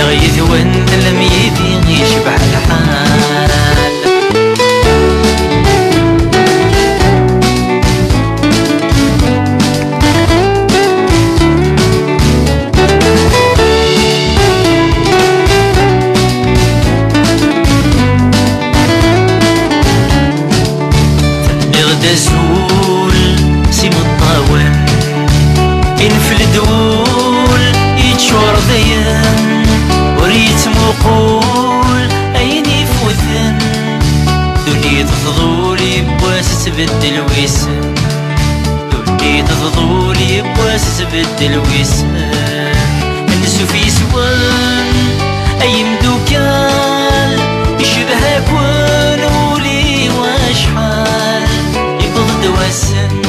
غيث وانت لم يدي يشبع الحال. دزول سيم الطاول ينفل دول يتشور ذيان وريت مقول عيني فوثن دولي تفضولي بواس تبدل ويسن دولي تفضولي بواس تبدل ويسن نسو في سوان اي مدوكال يشبه كون ولي واشحال دواسن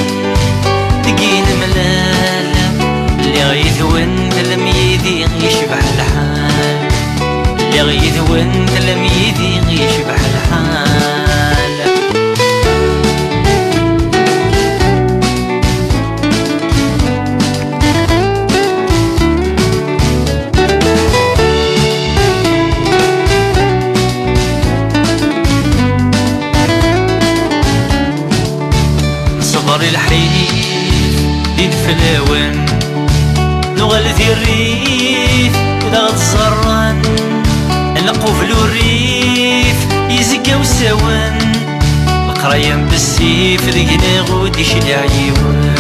تقين ملالة اللي غيث وانت لم يدي يشبح الحال اللي غيث وانت لم يدي يشبح الحال. صبر الحريف ديد فلاوان نغلث الريف وذا غتزران القفل والريف يزكا وسوان القرايم بالسيف ذقنا غودي شلع يوان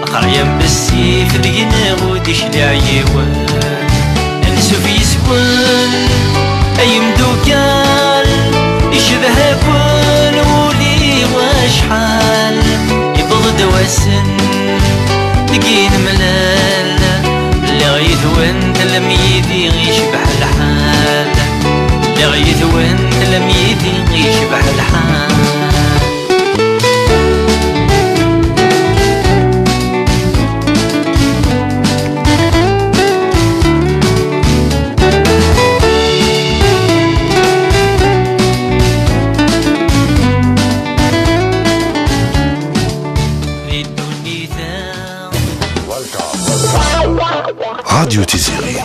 القرايم بالسيف ذقنا غودي شلع يوان نسو في سوان اي مدوكال يشبه كون ولي واشحال دواسن تقين ملال اللي غيث وانت لم يدي يشبح الحال اللي غيث وانت لم يدي يشبح الحال. راديو تيزيري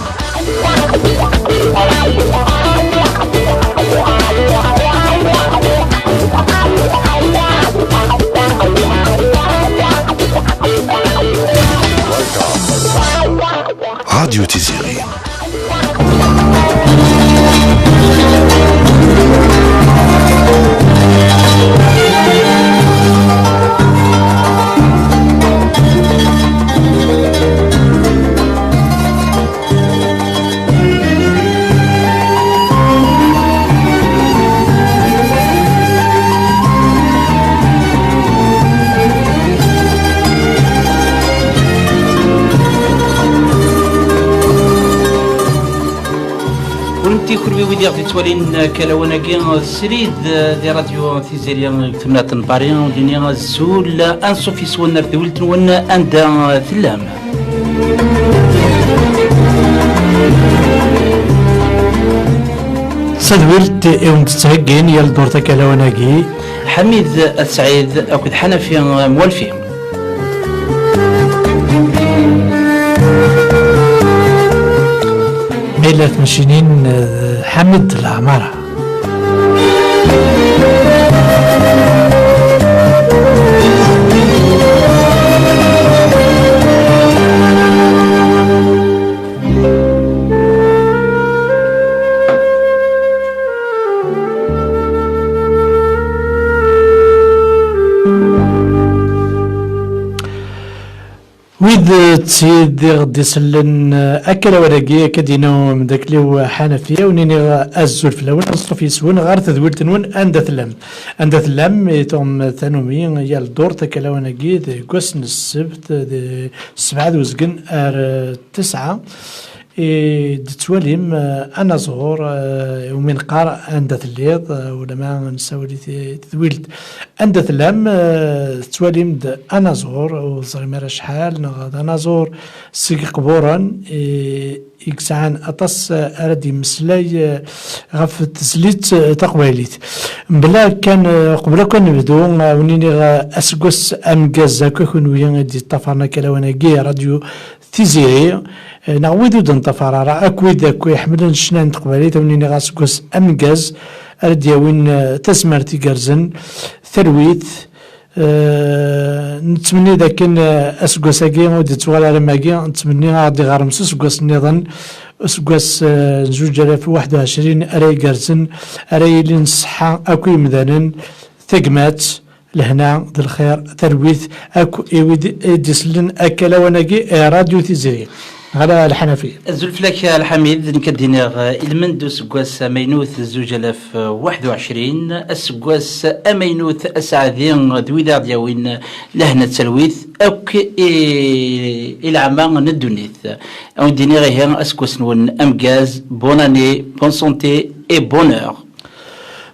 راديو تيزيري كل ويدي غادي توالين كلاوناكي سريد دي راديو تيزيريا ثمنات باريان ودنيا الزول انصو في سوالنا ثولت ونا اندا ثلام صدولت يوم تتهجين يال دورتا كلاوناكي حميد السعيد اكد حنفي موالفين ميلات مشينين حمد العمارة ويد تسيد غدي يسلن اكل ورقيه كدينا من داك اللي حنفيه ونيني الزول في الاول نصف يسون غير تذويل تنون عند ثلام توم ثانومي يا الدور تاكلا وناكي كوسن السبت 7 وزقن 9 تتواليم انا زهور ومن قار عند الليض ولا ما نساولي تذويلت عند ثلام تتواليم انا زهور وزغمر شحال نغاد انا زهور سيق قبورا يكسعان أطس أردي مسلاي غف تسليت تقويليت بلا كان قبل كان نبدو ونيني أسقس أمجاز كون ويان دي طفرنا كلاوانا جي راديو تيزيري نعودو دنطفرارا أكو يحملن شنان تقبالي تونيني غاسكوس أمجاز أردياوين تسمرتي قرزن ثرويت نتمني ذاك اسكواساكي ودي توالى رماكي نتمني غادي غارمس اسكواس النظام اسكواس 2021 اراي كارزن اراي لي نصحى اكو مدانا ثقمات لهنا ذي الخير ثرويت اكو يدسلن اكلا وناكي راديو تيزيري على الحنفية الزلفلاك الحميد نكدينا المندو سكواس مينوث 2021 السكواس امينوث اسعدين ذويدا دياوين لهنا تسلويث اوك الى عمان ندونيث او ديني غير اسكواس نون امكاز بوناني بون سونتي اي بونور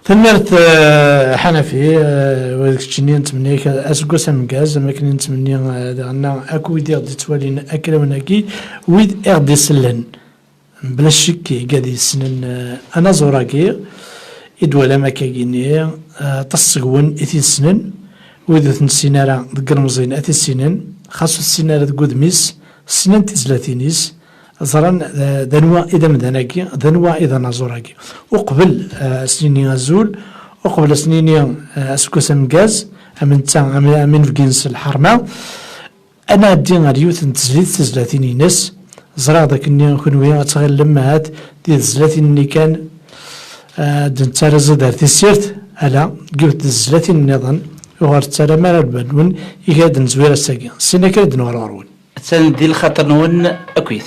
ثمرت حنفي وذاك الشيء نتمنى اسكوس امكاز ما كنت نتمنى ان اكو ويدي غادي توالين اكلا وناكي ويد غادي يسلن بلا شك قاعد يسنن انا زوراكي يدولا ما كايني تصقون اثي سنن ويدو تنسينارا دقرمزين اثي سنن خاصو السينارا دقودميس سنن تزلاتينيس زران دنوا إذا مدناكي دنوا إذا نزوراكي وقبل سنيني غزول وقبل سنيني أسكوس أمكاز من فكينس الحرمة أنا دي غريوث نتزليت تزلاتيني ناس زرا داك اني كنوي غتغير لمهات ديال الزلاتين اللي كان دنتارا زدار تيسيرت على قلت الزلاتين النظام وغار تارا مالا البنون يكاد نزوير الساقي سينا كاد نورارون تسندي الخطر نون أكويث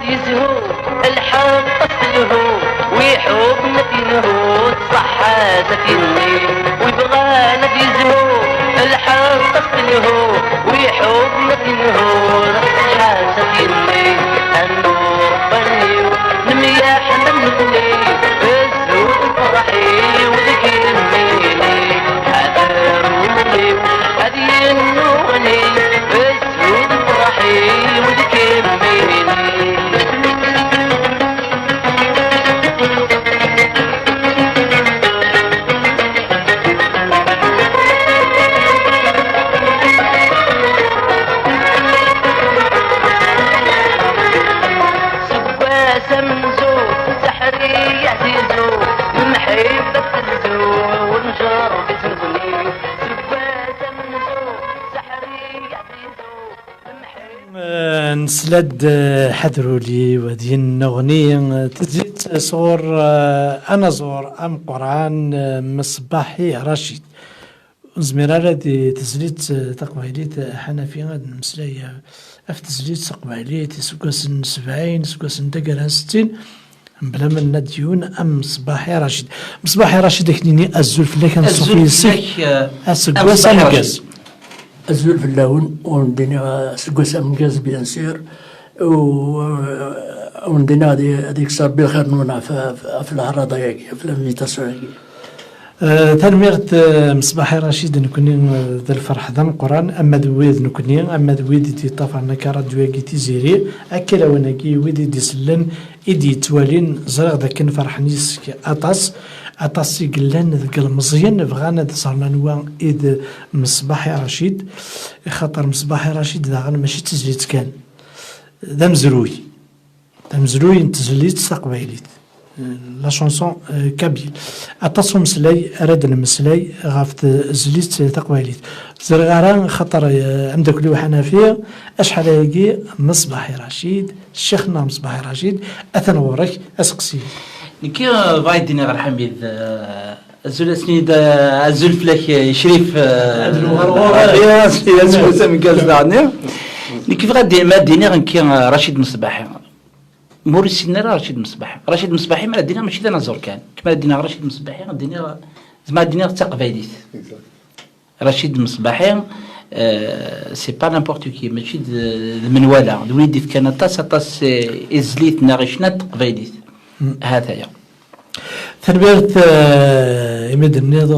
يزهو الحق أصله ويحب نتينه الصحة سفيني ويبغانا يزهو الحق أصله ويحب نتينه الصحة سفيني النور بني نمياح من نبني الزود فرحي وذكي الميني هذا رومي هذه النوغني الزود فرحي وذكي الميني سمزو سحري يعزيزو المحبة تلزو ونجر بتنغني سبا سمزو سحري يعزيزو نسلد حذرولي ودين نغني تزيد صور أنا زور أم قرآن مصباحي رشيد زميرة دي تزليت تقبيليت حنفي غاد نمسلاي في تزليت تقبيليت سكوسن 70 سكوسن دقران 60 بلا من نديون أم مصباحي رشيد مصباحي رشيد كنيني الزلف اللي كان صوفي السك السكواس أمكاز الزلف اللون وندينا سكواس أمكاز بيان سير وندينا هذيك صار بالخير نونا في العراضة ياكي في الانفيتاسيون ياكي تنميرت مصباحي رشيد نكوني ذا الفرح ذا القرآن أما دويد نكوني أما دويد دي طفرنا كراديو تيزيري أكلا ونكي ويدي دي سلن إدي توالين زرق ذاك نفرح نيس أطاس يقلان ذاك المزيان بغانا صارنا نوا إذ مصباحي رشيد خاطر مصباحي رشيد ذا غانا ماشي تزليت كان ذا مزروي نتزليت تقبيليت لا شونسون كابيل أتصو مسلاي أراد مسلاي غاف زليت تقبيليت زرغاران خطر عندك لو حنفيه أشحال يجي مصباحي رشيد شيخنا مصباحي رشيد أثنورك أسقسي كي فايدين غير حميد الزول سنيد الزول فلاك شريف يا سمي كاز دعني كيف غادي ما ديني غنكي رشيد مصباحي موريسينا رشيد مصباحي ما دينا ماشي انا زور كان كما دينا رشيد مصباحي غادينا زعما دينا تقبايليت رشيد مصباحي سي با نيمبورت كي ماشي من ولا وليدي كان طاس ازليت ناغشنا تقبايليت هذايا تربيت يمد النيض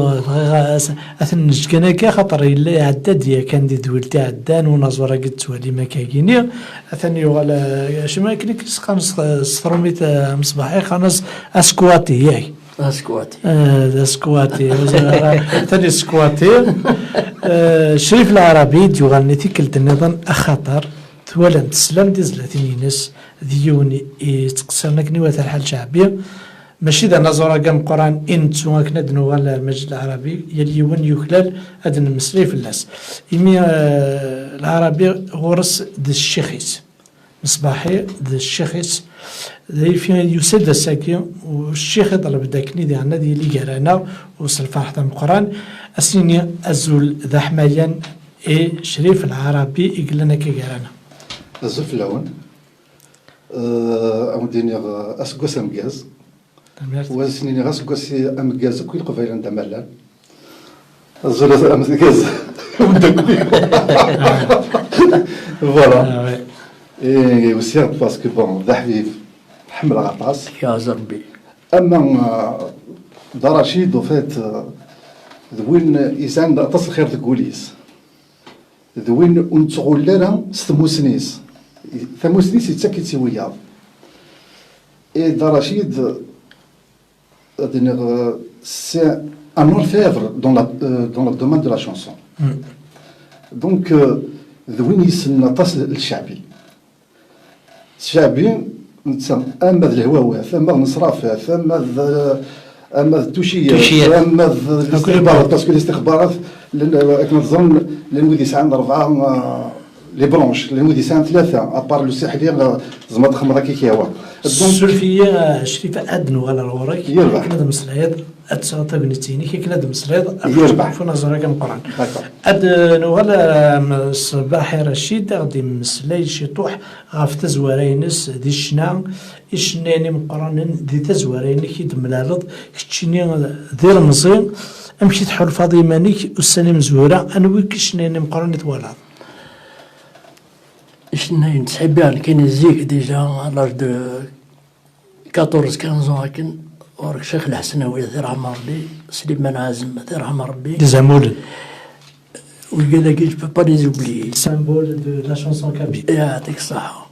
أثن نجكناكا خاطر إلا عداد كان دي دولتي عدان ونظرة قد تولي مكاكيني أثن يغال شما كنك خمس ستروميت مصباحي خمس أسكواتي ياي أسكواتي ثاني سكواتي شريف العربي يغال نتيكلت النظام أخطر تولا تسلم دي زلاتين ينس ديوني تقصرنا كنيوات الحال شعبية ماشي ذا نظرة قام قرآن إنتو كنا دنوغال المجد العربي يلي ون يخلال أدن المسري في اللاس إمي العربي غرس ذا الشيخيس مصباحي ذا الشيخيس ذا في يسد الساكي والشيخ طلب داكني ذا عنا ذي اللي قرانا وصل فرح ذا القرآن أسنيني أزول ذا حمايا شريف العربي يقلنا كي قرانا أزول في اللون أمديني أسقوس أمجاز وسنيني غاسقوسي أمجاز كل قبيلة ندملان الزولة أمجاز فوالا اي وسي باسكو بون ذا حبيب حمل غطاس يا زربي اما دا رشيد وفات ذوين إنسان تصل خير تقوليس ذوين ونتغول لنا ستموسنيس ثموسنيس يتسكت سويا اي دا رشيد c'est un orfèvre dans le domaine de la chanson. Donc, ذوين يسن تصل الشعبي. الشعبي أما الهواوة ثم النصرافة ثم أما التوشية ثم الاستخبارات باسكو الاستخبارات كنظن لأن ودي ساعة 4 لي برونش الموديسان ثلاثه ابار لو ساحلي زعما تخمر كي هو السلفيه شريفه ادنو على الوراك يربح. كنا مسلايد اتساطا بنتيني كي كنا مسلايد يربح. فنا زرا كم قران داكور ادنو على صباح رشيد غادي مسلاي شي طوح غاف تزوارينس دي الشنا إشناني مقرنين دي تزوارين كي دملالض كتشيني دير مزين امشي تحول فاضيمانيك والسنة مزورة انا ويك إشناني مقرن توالد إشناين تحبان كاين الزيك ديجا على دو 14 15 هاكن ورك شيخ الحسناوي ثير عمر ربي سليمان عازم ثير عمر ربي دي زامول وقال لك جو با لي زوبلي سامبول دو لا شانسون كابي يعطيك الصحة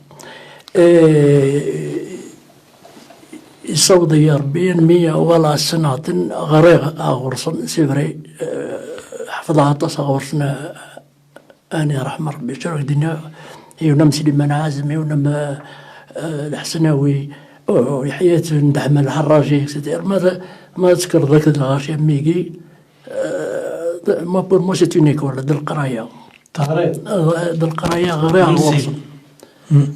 يصوت يا ربي 100 ولا سنة غريغ أغرسن سيفري حفظها تصا غرسنا أنا رحمة ربي شرك الدنيا يونم سليمان عازم يونم الحسناوي وحياة ندعم الحراجي اكستير ما تذكر ذاك الغاشي ميكي ما بور مو سيت اون ايكول د القرايه د القرايه غريغ غرسن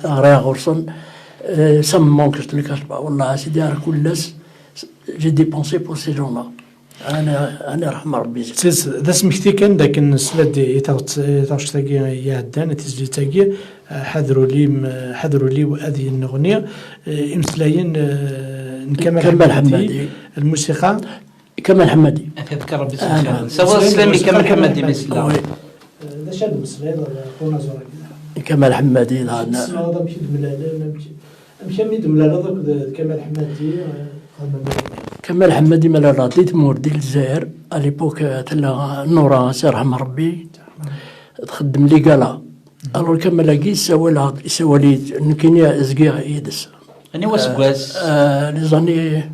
غريغ غرسن سام مونكش لي كاشبا والله سيدي راه كلاس جي ديبونسي بور سي جونا انا رحم ربي تيز ذا سمكتي كان داك السلاد يتاوش تاكي يعدان تيزلي تاكي حضروا لي وهذه الأغنية إمسلاين كمال حمادي الموسيقى كمال حمادي تذكر باسم سواء اسلامي كمال حمادي مثلا ذا شاد المسلاد ولا خونا زورا كمال حمادي هذا هذا مشي دملاله مشي ميد دملاله كمال حمادي كمال حمادي مالا راضي تمور ديال الجزائر اليبوك تلا نورا سي رحم ربي تخدم لي قالا الو كمال كي يسوى لي نكينيا ازكيغ يدس اني واسكواس لي زاني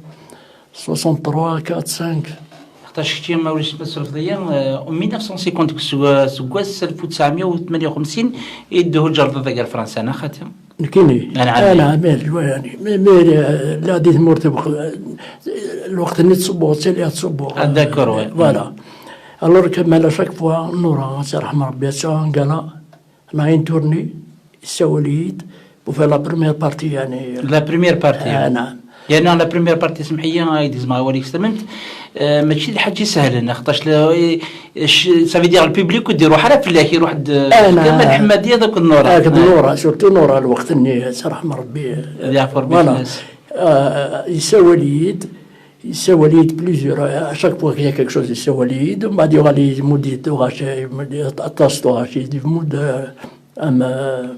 63 4 5 حتاش كتير ما وليش مسؤول فضيا 1950 سكواس 1958 يدوه الجرده ديال فرنسا انا خاتم نكيني انا عامل يعني مير لا ديت مرتبط الوقت اللي تصبوا اللي تصبوا داكور فوالا الور كمال شاك فوا نورا سي رحم ربي قال ناين تورني السواليد وفي لا بريمير بارتي يعني لا بريمير بارتي نعم يعني لا بريمير بارتي سمحيه يديز ما هو الاكستمنت ماشي الحاجه سهله خاطرش سافي دير البوبليك وديروا حرف في الله يروح كما الحماديه ذاك النور هاك النور سورتو نور الوقت اللي رحم ربي يعفر بالناس يسوى ليد بليزيور اشاك فوا كاين كيك شوز يسوى ليد ومن بعد يغالي موديت غاشي اطاستو غاشي دي مود اما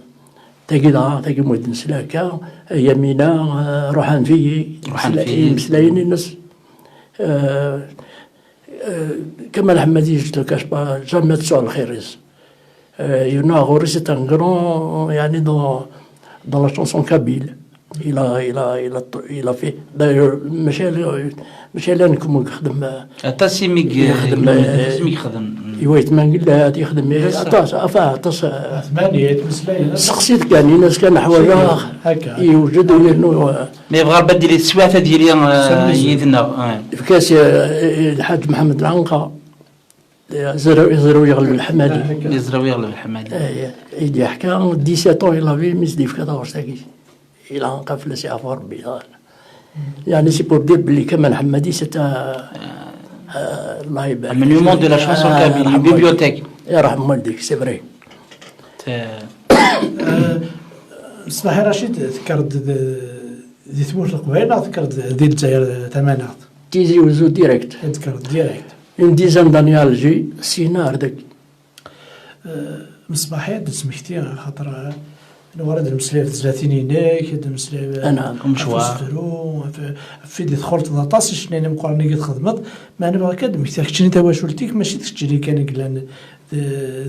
تاكي مود مسلاكا يمينة روحان فيي مسلاين الناس كما الحمادي جلو كاشبا جامي تسوى الخيريز يونا غوريس est un grand يعني dans la chanson kabyle il a fait d'ailleurs ماشي لانكم يخدم تاسيميك يخدم يويت ما نقول له هذه يخدم عطاس ثمانية مسلاين سقسيت كان الناس كان حوايا يوجد انه ما يبغى بدي لي السواثه ديالي يدنا في كاس الحاج محمد العنقه يزرو يغلب الحمادي يزرو يغلب الحمادي يدي حكى 17 ans il avait mis des 14 تاكي الى انقفل سي افور بي يعني سي بور دير بلي كمال حمادي سي الله يبارك المونيومون دو لا شانسون كابيل بيبيوتيك يرحم والديك سي فري مصباح رشيد ذكرت دي ثموت القبيله ذكرت ديال الجزائر ثمانات تيزي وزو ديريكت ذكرت ديريكت اون ديزان دانيال جي سينار داك مصباح سمحتي خاطر ورد المسلي في الثلاثينيات هذا المسلي انا مشوار في دي دخلت لاطاس شنو انا مقارنه قد خدمت ما انا بغا كاد كتشري تا واش ولتيك ماشي تشري كان كلان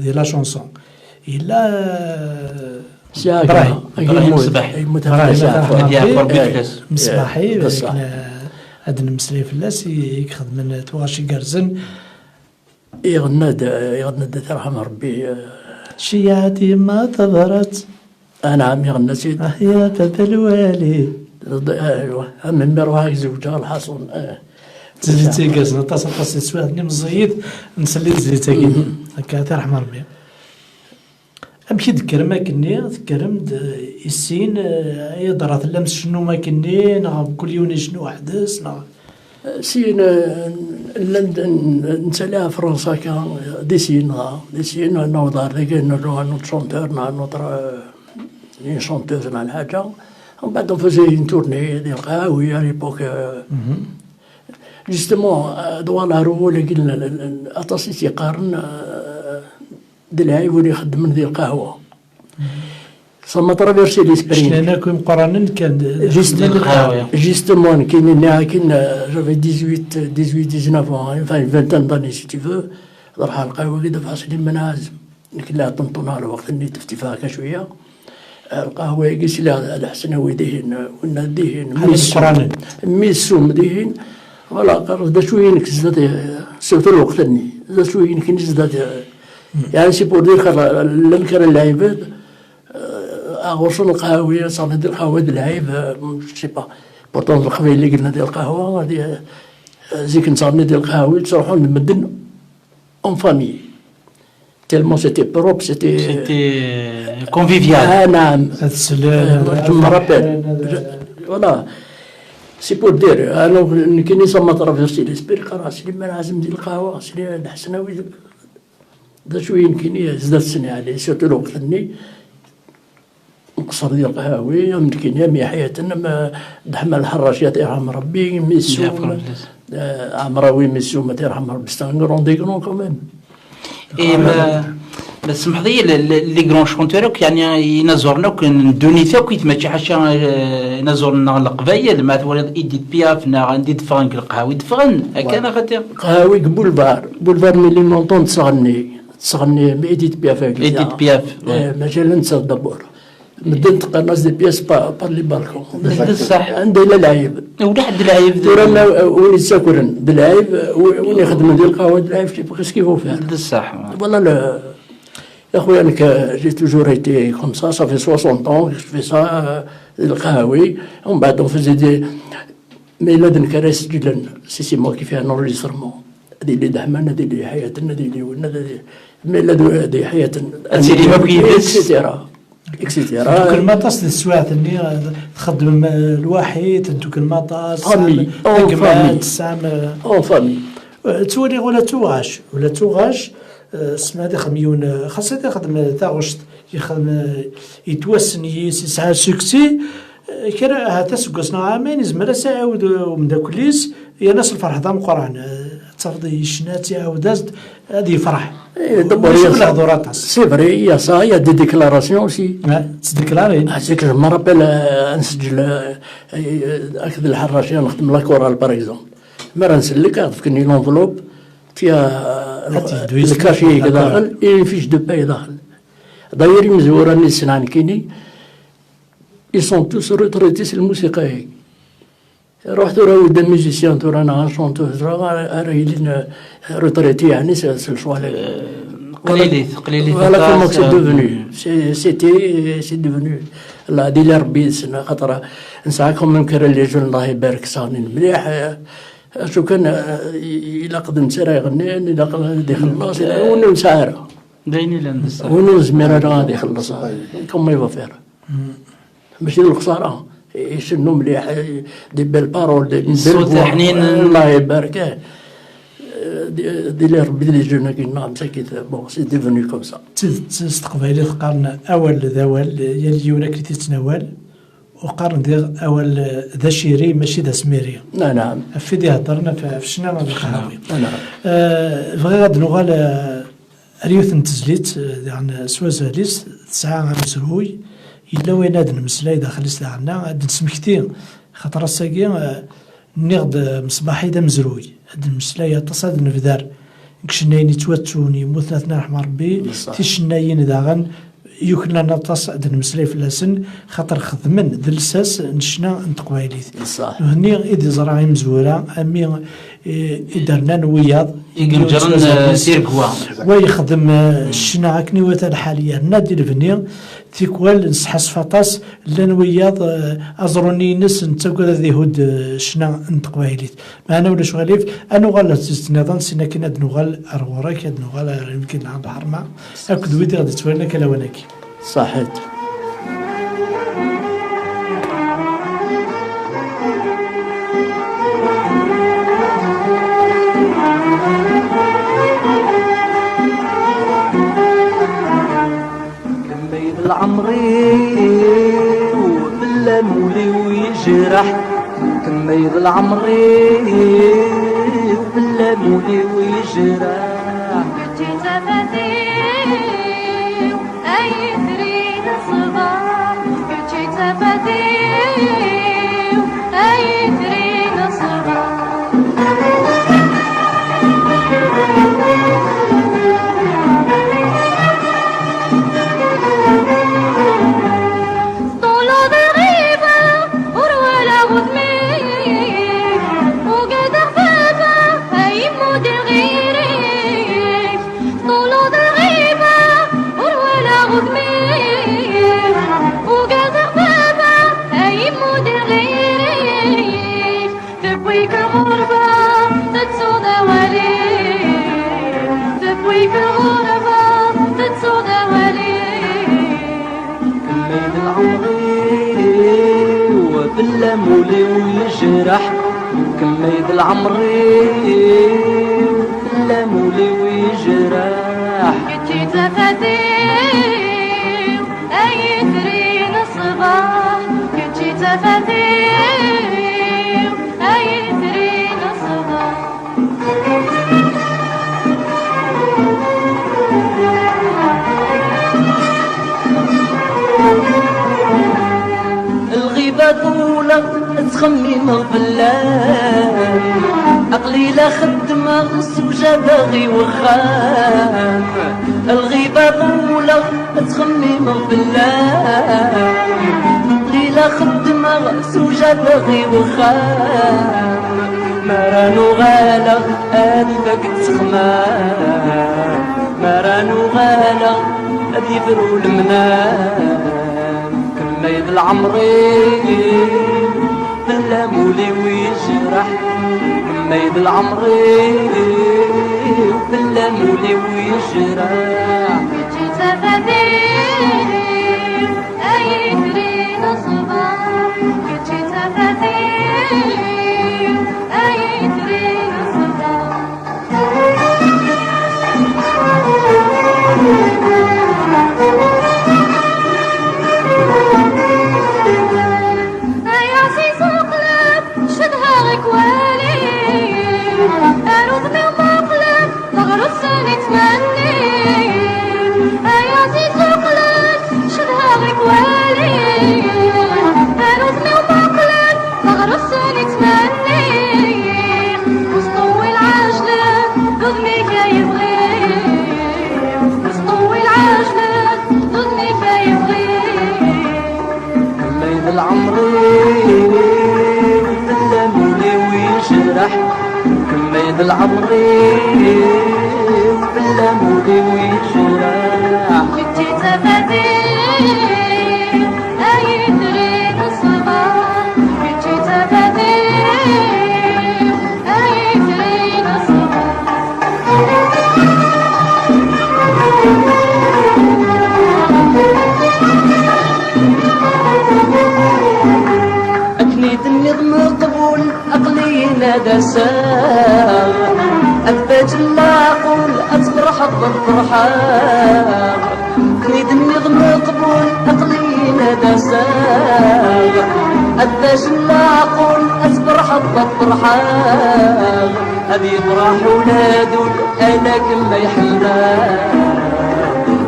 دي لا شونسون الا ساعه مصباح مصباحي هذا المسلي في اللاس يخدم من تواشي كارزن يغنى ترحم ربي شيعتي ما طبرت انا عمي غنسيت يا باب الوالي ايوا من مروها زوجها الحصون زيتي كازنا تصل سواد اللي مزيد نسلي زيتي هكا ترحم ربي أمشي ذكر ما كني ذكرم السين يضرات اللمس شنو ما كني نغ كل يوم شنو حدث نغ سين نسالها فرنسا كان دي سين نوضر لكن نوضر شونتور نوضر شونتوز مع الحاجة ومن بعد نفوزي اون تورني ديال القهاوي على ليبوك جوستومون دوالها رو لكن أطاسي تيقارن ديال العيب اللي يخدم من ديال القهوة سما ترافيرسي ليسبري شنو كون مقارنة كان جوستومون كاين جافي 18 19 enfin une vingtaine d'années si tu veux راح القهوة كي دفع سليم منازم لكن لا طنطونها على وقت اللي تفتي فيها كشوية القهوة يقيس لها الحسنوي دهن ونا دهن ميسوم دهن ولا قرر دا شوية نكزداد سوتو الوقت اللي دا شوية نكزداد يعني سي بور دير لم كان اللاعبات أغوصن القهوية صار ندير قهوة ديال اللاعب شي با بورتون القهوة اللي قلنا ديال القهوة هادي زيك نصارني ديال القهوة تروحو نمدن اون فامي تيلمون سيتي بروب سيتي كونفيفيال. نعم جو مرابيل فوالا سي بور دير انا كي نسمى ترافيرسي ليسبيري قرا سليم منازم ديال القهوة سليم الحسناوي دا شويه يمكن زدت سنة عليه سيرتو الوقت اني مقصر ديال القهاوي يمكن يا حياة دحمة الحراشيات يرحم ربي ميسو عمراوي ميسو ما تيرحم ربي ستانغرون دي كرون كوميم. اي ما سمح لي لي كرون شونتورك يعني ينزورنا ندونيتا كيت ما حاشا ينزورنا القبايل مع ولد ايديت بياف نا نديد فرانك القهاوي دفغن هكا خاطر قهاوي بولفار ملي نونطون تصغني بايديت بياف ايديت بياف ماشي ننسى الدبور مدنت قناص دي بياس بار لي بالكون بصح عندي لا لعيب ولا حد لعيب دورانا وين يساكرن دلعيب وين يخدم ديال القهوه دلعيب شي بغيت كيفو فيها بصح والله لا يا خويا انا جي توجور ايتي كوم سا صافي 60 طون في سا القهاوي ومن بعد فزي دي ميلاد نكرس جدا سي مو كي فيها نوريسترمون هذه اللي دحمنا هذه اللي حياتنا هذه اللي ولنا ميلاد هذه حياتنا سيدي ما بغيتش اكسيتيرا دوك المطاس ديال السوايع اللي تخدم الواحد دوك المطاس فامي او فامي تولي ولا توغاش اسمها دي خميون خاصة يخدم تاغشت يخدم يتوسن يسعى سكسي كان هذا سكسنا عامين يزمر ساعود ومن داك ليس يا ناس الفرح دام قران تفضي الشنات يعاود هذه فرح دابا هي سي فري يا صا يا دي ديكلاراسيون سي تديكلاري هذيك ما رابيل نسجل اكد الحراشيه نخدم لا كورال باغ اكزومبل مرة نسلك فكني لونفلوب فيها الكاشي داخل اي فيش دو باي داخل دايري مزوره نسنان كيني ils sont tous retraités c'est الموسيقى هيك رحت راه ود ميوزيسيان ترى انا شونتوز راه راهي روتريتي يعني سي الشوا قليلي فوالا كومون سي دوفوني سي دوفوني الله دي لي ربي سنه خاطر نساكم من كرا لي جون الله يبارك صانين مليح شو كان الا قدم سير يغني الا قدم يخلص ونو ساهره دايني لاندس ونو زميره غادي يخلصها كوم يبغى فيها ماشي الخساره يشنو مليح دي بيل بارول دي الصوت حنين الله يبارك دي لي ربي لي جونا كينا مساكيت بون سي ديفوني كوم سا تستقبلي قارن اول ذوال يا اليونا كي تتناول وقارن ديال اول ذا شيري ماشي ذا سميري نعم في دي هضرنا في الشنامه القهوي نعم بغي غاد نوغال ريوث نتزليت يعني سوازاليس تسعه غير مسروي إلا وين هاد المسلا داخل عنا هاد نسمكتي خاطر الساقي نغد مصباحي دا مزروي هاد المسلا يتصاد نفدار كشناين يتواتوني مثلثنا رحم ربي تيشناين داغن يمكن لنا نتص هاد المسلا فلاسن خاطر خدمن ذا الساس نشنا نتقبايليت هني إذا زراعي مزورة أمي إدرنا نوياض يقمجرن سيركوا ويخدم الشنا عكني وتا الحالية نادي الفني تيكوال نسحس فطاس لان وياض ازروني نس نتاكل ذي هود شنا نتقبايليت معنا ولا شغاليف انا غال نظام سينا كنا نغال ارغورا كنا نغال يمكن عند حرمه اكد ويدي غادي تولنا كلا وناكي صحيت. كميد العمري وبلا مولي ويجرح، كميد العمري وبلا مولي ويجرح. كنتي تفاتيو أي تريد الصباح، كنتي تفاتيو أي تريد الصباح. طولو ضغيبة وروالة وثمين وقادر بابا أي موديل غيري. طولو ضغيبة وروالة وثمين وقادر بابا أي موديل غيري. Depuis que غربة تتسود ولي، depuis que غربة تتسود ولي. كميد العمري وبلا مولي ويجرح، كميد العمري وبلا مولي ويجرح. كنتي تفاتيو أي ترين الصباح، كنتي تفاتيو أي ترين الصباح. الغيبة طولة تخمم بالله، قليلة خدمة الزوجة باغي وخام. الغيبة طولة تخمم بالله، قليلة خدمة الزوجة باغي وخام. مرانو غالة هادي باك تخمام، مرانو غالة هادي يفرو المنام. كميد العمري بلا مولي ويجرح، كميد العمري بلا مولي ويجرح. كنتي تفاتيو أي ترين الصباح، كنتي تفاتيو أي ترين الصباح. يا سيسو قلب شدها غيك والي، أرضني ومقلب تغرس سني تمني. يا سيسو قلب شدها غيك والي، أرضني ومقلب تغرس سني تمني. وسطوي العجلة ضدني كيبغي، وسطوي العجلة ضدني كيبغي. كميد العمري بلا مولي ويجرح، كميد العمري بلا مولي ويجرح. كنتي تفاتيو أي ترين الصباح، كنتي تفاتيو أي ترين الصباح. أكنيت النظم قبول أقلي نادى ساغ، أثبت اللاقول أتفرح بالفرحان. أكنيت النظم قبول أقلي نادى ساغ، أثبت اللاقول أتفرح بالفرحان. أبي يفرح ولادو أنا كما يحملان،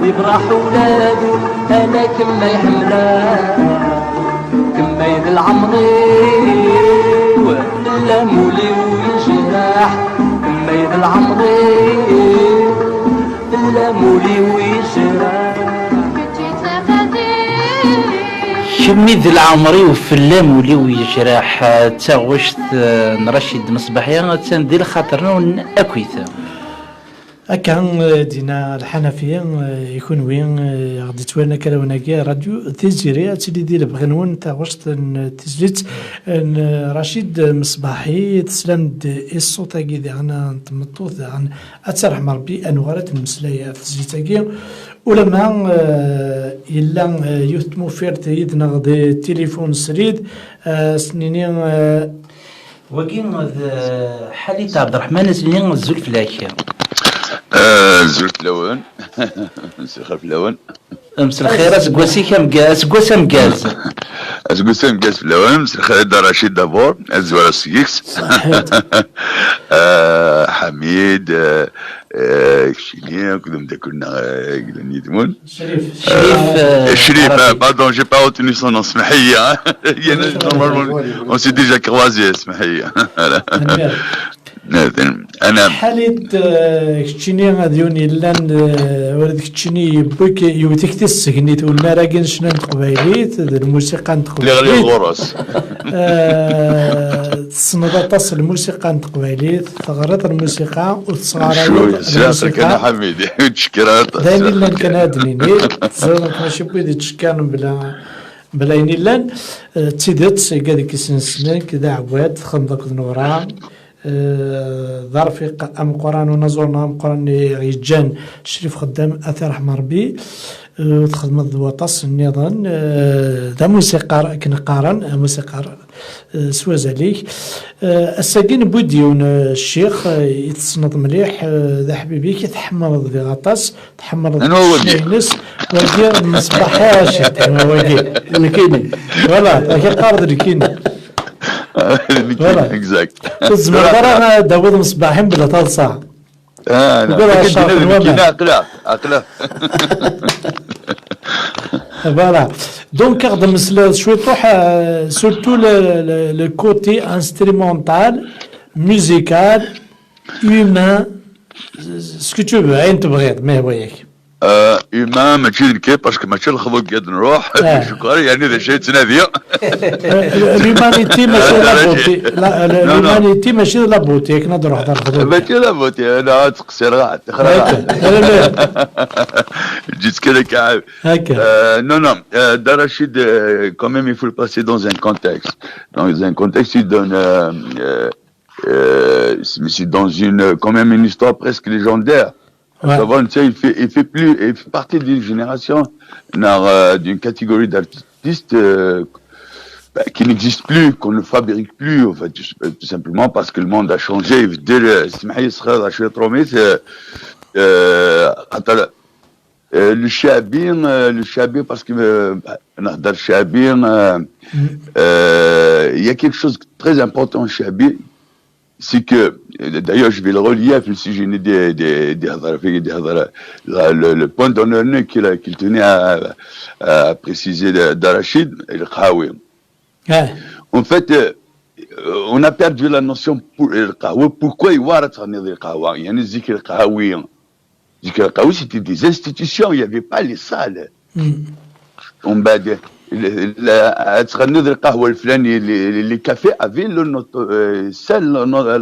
يفرح ولادو أنا كما يحملان. كميد العمري ولا مولي ويجرح، كميد العمري ولا مولي ويجرح. كنتي تفاتيو كميد العمري وفلام ولي ويجرح. تاغوشت نرشد مصباحية تندير خاطرنا أكويت. أكان دينا الحنفية يكون وين غادي تولنا كلاوناكي راديو تيزيري تسلي ديال بغنون تا وسط تسجيت رشيد مصباحي تسلم الصوتاكي ديالنا تمطوط عن أتسرح مربي أنوارات المسلاية في تسجيتاكي ولما إلا يثمو فيرت يدنا غدي تليفون سريد سنيني وكين حالي عبد الرحمن سنين الزول فلاك زرت لون نسخر في لون امس الخير اسكواسي كمكاز اسكوسي مكاز في لون مس الخير دار رشيد دابور الزوار السيكس صحيت حميد كشيني كنا نيدمون شريف pardon j'ai pas retenu son nom اسمحي normalement on s'est déjà croisé اسمحي انا حالة كتشيني غاديوني لان ولد كتشيني بوك يوتيك تسكنيت والمراكن شنو تقبايليت الموسيقى اللي تقبايليت غير غورس تصند تصل الموسيقى تقبايليت ثغرات الموسيقى وتصغر سلامتك انا حميد تشكرات دايما لان كان هادنيني تزرق ماشي بيدي تشكان بلا ينيلان تسيدت كاديك السنسنان كدا عواد خندق نورا ظرفي ام قران ونزورنا ام قران يجان شريف خدام اثر رحمه ربي تخدم الوطاس النظام ذا موسيقار كنقارن موسيقار سوازاليك الساكين بوديون الشيخ يتصنت مليح ذا حبيبي كيتحمر ذي غطاس تحمر الناس ودير المصباح هاشي تحمر وكي الكيني فوالا كي قارد الكيني اكزاكت الزمر داوود مصباحين بلا تلصع اقلا فوالا دونك خدم شويه تروح سورتو لو كوتي انسترومونتال ميوزيكال هيومان سكو تو فو عين تبغي ما هو ياك ما ماشي الكي باسكو ماشي الخضوق قد نروح شكرا يعني اذا شيء تنادي الهيومانيتي ماشي لابوتي الهيومانيتي ماشي لابوتي كنا نروح دار الخضوق ماشي لابوتي انا تقصير غاد جيت كذا كعب non non Darachid quand même il faut le passer dans un contexte il donne c'est dans une quand même une histoire presque légendaire. Il fait partie d'une génération, d'une catégorie d'artistes qui n'existe plus, qu'on ne fabrique plus, en fait, tout simplement parce que le monde a changé. Le Chabir, parce que dans le Chabir, il y a quelque chose de très important au Chabir. C'est que, d'ailleurs, je vais le relier si j'ai une idée le point d'honneur qu'il tenait à préciser d'Arachid, le Khawi. En fait, on a perdu la notion pour le Khawi. Pourquoi il va retourner le Khawi? Il y a une Zikr Khawi. Zikr Khawi, c'était des institutions, il n'y avait pas les salles. On va dire. Les cafés avaient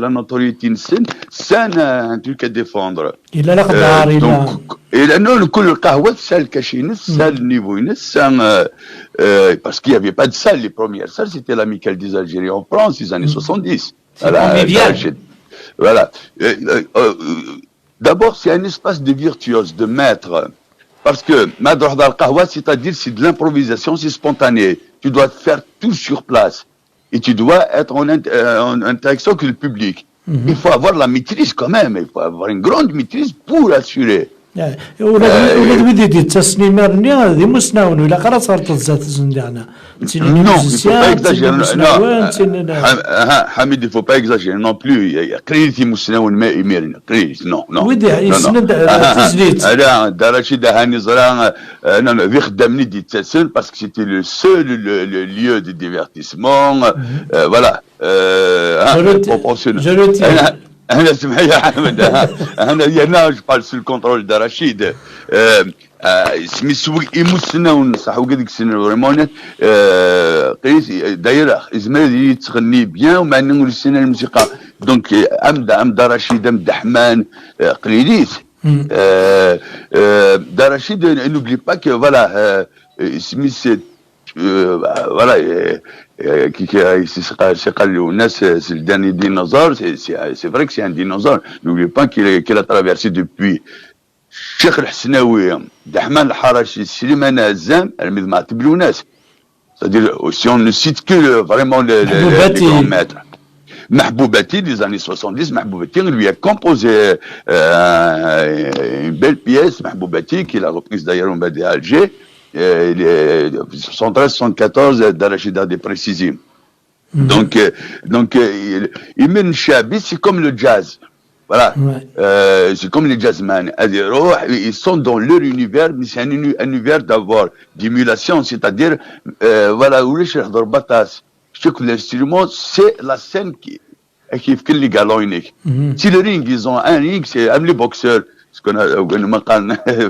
la notoriété, c'est un truc à défendre. Il a l'air et là, non, le kahwa, c'est le cachet, c'est le niveau, parce qu'il n'y avait pas de salle. Les premières salles, c'était l'Amicale des Algériens en France, les années 70. Voilà. D'abord, c'est un espace de virtuose, de maître. Parce que Madroh Dal Kahwa, c'est-à-dire c'est de l'improvisation, c'est spontané. Tu dois faire tout sur place. Et tu dois être en interaction avec le public. Il faut avoir la maîtrise quand même. Il faut avoir une grande maîtrise pour assurer. ولاد وليدي التصنيمرني هذه مسناون ولا قرا صارت الزات زندانا حميد il faut pas exagérer non plus قريتي مسناون ما يميرنا قريت non ودي يسند تزليت لا دراشيد هاني زران انا في خدامني دي تسن parce que c'était le seul le lieu de divertissement voilà proportionnel أنا سمحي يا أحمد أنا je parle sous le contrôle d'Arachid اسمي سوق إيموسنا ونصح وقدك سنة ورمانة قيس دايرة إزمالي تغني بيان ومع أنه السنة الموسيقى دونك أمد رشيد أمد حمان قليليت d'Arachid n'oublie pas que voilà Smith voilà c'est le dernier dinosaure, c'est vrai que c'est un dinosaure. N'oubliez pas qu'il a traversé depuis الشيخ الحسناوي دحمان الحراشي سليمان هزام المذ ما تبلوناش c'est-à-dire si on ne cite que vraiment les grands maîtres. Mahboubati des années 70, Mahboubati lui a composé une belle pièce, Mahboubati, qu'il a reprise d'ailleurs au Badi à Alger, 73-74 d'Arachida des précisions. Donc il mène Chabi, c'est comme le jazz. Voilà, c'est comme les jazzmen. Ils sont dans leur univers, mais c'est un univers d'avoir d'émulation, c'est-à-dire, voilà, où les chers d'Orbatas. Je sais que l'instrument, c'est la scène qui fait les galons uniques. Si le ring, ils ont un ring, c'est comme les boxeurs, ce qu'on a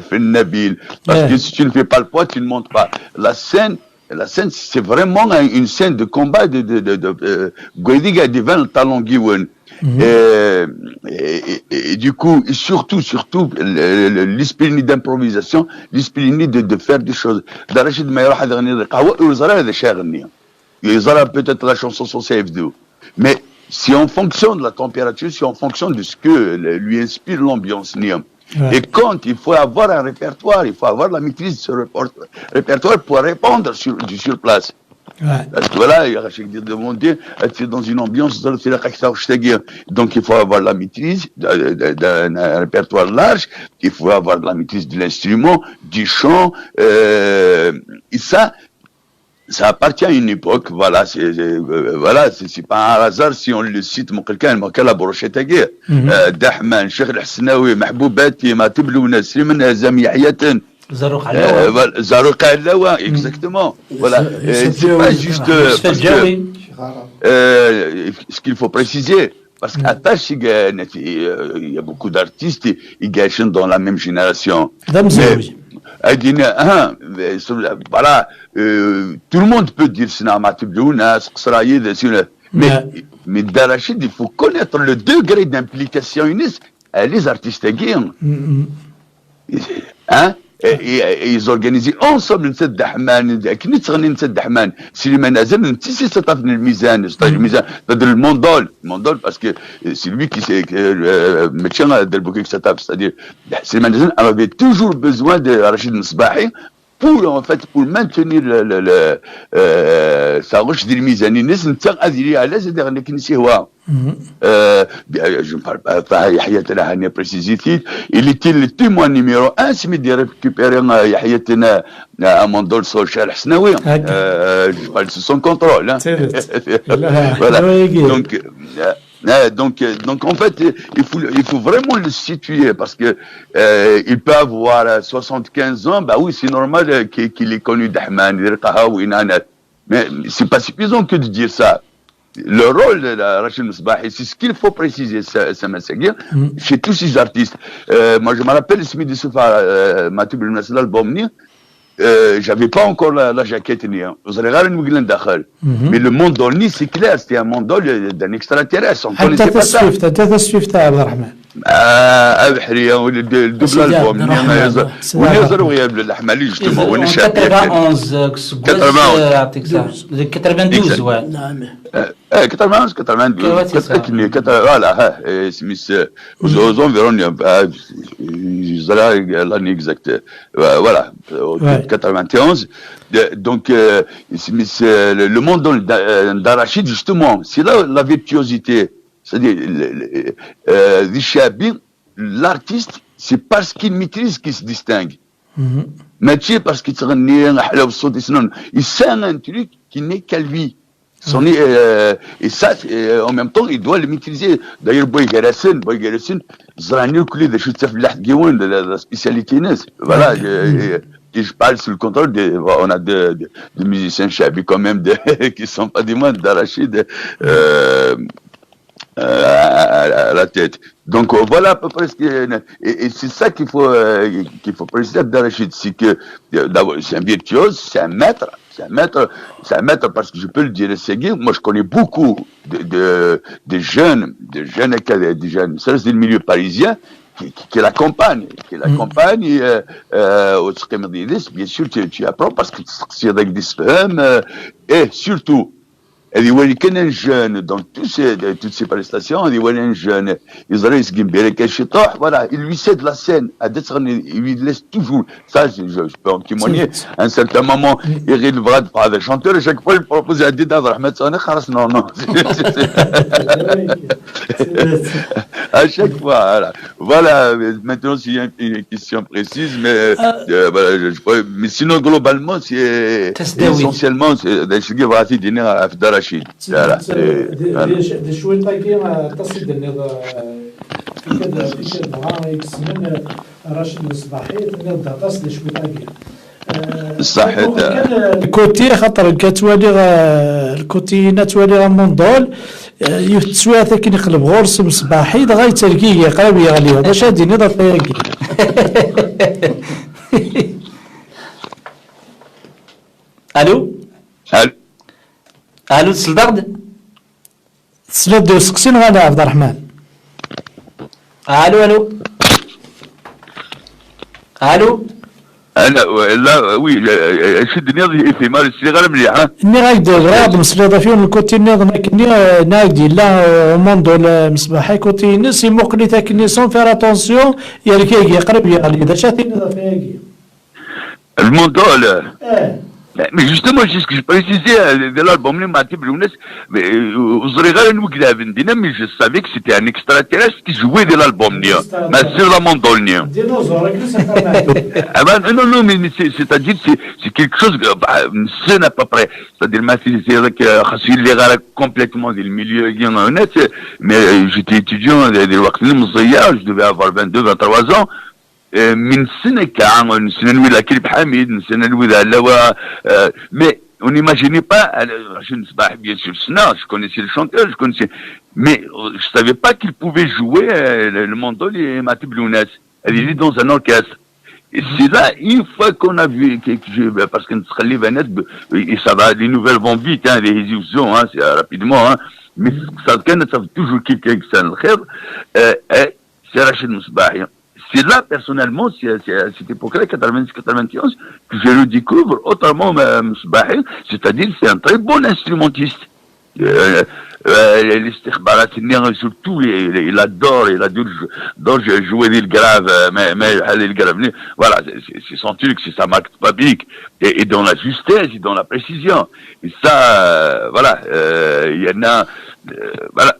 fait Nabil. Parce que si tu ne fais pas le poids, tu ne montes pas. La scène, c'est vraiment une scène de combat de Guediga devant le talon Giwen. Et du coup, et surtout, l'esprit d'improvisation, l'esprit de faire des choses. Darachid Mayra ils auront peut-être la chanson sur CF2. Mais c'est en fonction de la température, c'est en fonction de ce que lui inspire l'ambiance. Et quand il faut avoir un répertoire, il faut avoir la maîtrise de ce répertoire pour répondre sur place. Parce que voilà, il y a demander être dans une ambiance, donc il faut avoir la maîtrise d'un répertoire large, il faut avoir la maîtrise de l'instrument, du chant, et ça appartient à une époque, voilà, c'est pas un hasard si on le cite, mon quelqu'un, la brochette à guerre. Dahman, Cheikh al-Hasnaoui, Mahboubati, Matiblouna, Sliman Azam Yahyatan. Zarouk Alawa, exactement. Voilà. C'est pas juste, ce qu'il faut préciser. Parce qu'à Tâche, il y a beaucoup d'artistes, ils gâchent dans la même génération. Voilà, tout le monde peut dire mais Darachid, il faut connaître le degré d'implication les artistes guerres. Hein? Et ils organisaient ensemble une set d'Ahman, كنت تغني une set d'Ahman, Slimane Azam, une petite set le Mizan, c'est-à-dire le Mondol, parce que c'est lui qui s'est, médecin del Bouquet c'est-à-dire, Slimane Azam avait toujours besoin de Rachid Msbahi pour maintenir sa roche de Mizani, je ne parle pas, Yahya Telahani a précisé, il était le témoin numéro 1, c'est de récupérer Yahya Tena à Mondol sur Cheikh Hasnaoui. Je parle de son contrôle. Voilà. Donc en fait, il faut vraiment le situer parce que il peut avoir 75 ans, bah oui, c'est normal qu'il ait connu Dahman, mais c'est pas suffisant que de dire ça. Le rôle de Rachid Msbahi, c'est ce qu'il faut préciser, ça m'a chez tous ces artistes. Moi, je me rappelle, Smith Soufa, Matib al-Nasla al-Bomni, j'avais pas encore la jaquette ni mais le Mondolni c'est clair, c'était un Mondol d'un extraterrestre, on connaissait pas ça. البحريه الدبل البوم ونزلوا غياب الاحمالي justement وانا شاب 91 يعطيك الصحه 92 نعم 92 voilà سميس aux environs l'année exacte voilà 91 donc Smith le monde d'Arachid justement c'est là la virtuosité. C'est-à-dire, l'artiste, c'est parce qu'il maîtrise qu'il se distingue. Mais c'est parce qu'il il sait un truc qui n'est qu'à lui. Et ça, en même temps, il doit le maîtriser. D'ailleurs, Boy Garassin, la spécialité. Voilà. Et je parle sous le contrôle on a des musiciens chabis quand même, qui sont pas des moindres d'Arachid, à la tête. Donc voilà à peu près ce qui est, et c'est ça qu'il faut préciser d'Arachid, c'est que d'abord c'est un virtuose, c'est un maître parce que je peux le dire, moi je connais beaucoup de jeunes, ça c'est le milieu parisien qui l'accompagne, au bien sûr tu apprends parce que c'est avec des femmes, et surtout il y a un jeune dans toutes ces prestations, il y a un jeune, voilà, il lui cède la scène, il lui laisse toujours, ça je peux en témoigner, à un certain moment, il rit le bras de chanteur, et chaque fois il propose à Dida Rahmat Sane, non, à chaque fois, voilà, maintenant s'il y a une question précise, mais mais sinon globalement, c'est essentiellement, c'est Rachid. Voilà. دي شوي طاقي تصيد النظام في كذا يكسمن راشد الصباحي النظام تصيد شوي طاقي صح الكوتي خاطر كتوالي الكوتي توالي موندول يتسوى كي يقلب غرس مصباحي دغا تركيه قريب يغلي باش هادي نظام طاقي الو الو سلدغد سلد سقسين غادا عبد الرحمن الو انا لا وي شد نيض في مال الصغار مليح اني غايد غراد مسليضه فيهم الكوتي نيض كني ناقدي لا موندو المصباحي كوتي نسي مقلي كني سون فير اتونسيون يركي يقرب يغلي دا شاتي نيض فيها الموندو Mais justement, c'est ce que je précisais de l'album, mais je savais que c'était un extraterrestre qui jouait de l'album, mais sur la mandoline. Non, mais c'est-à-dire, c'est quelque chose, c'est à peu près. C'est-à-dire, c'est complètement du milieu honnête, mais j'étais étudiant, je devais avoir 22, 23 ans. من سنة كان من سنة نوي لكيب حميد من سنة نوي لوا mais on n'imaginait pas je ne sais pas bien sûr je connaissais le chanteur mais je savais pas qu'il pouvait jouer le mandolin Matib Lounes elle est dans un orchestre et c'est là une fois qu'on a vu parce que et ça va les nouvelles vont vite les révolutions c'est rapidement mais ça veut toujours quelqu'un qui s'en c'est Rachid Mousbahi. C'est là, personnellement, c'est à cette époque-là, 90-91, que je le découvre autrement, Mousbahi, c'est-à-dire c'est un très bon instrumentiste. Surtout, il adore jouer des graves, mais les graves, voilà, c'est son truc, c'est sa marque publique, et dans la justesse, et dans la précision. Et ça, voilà, il y en a, voilà,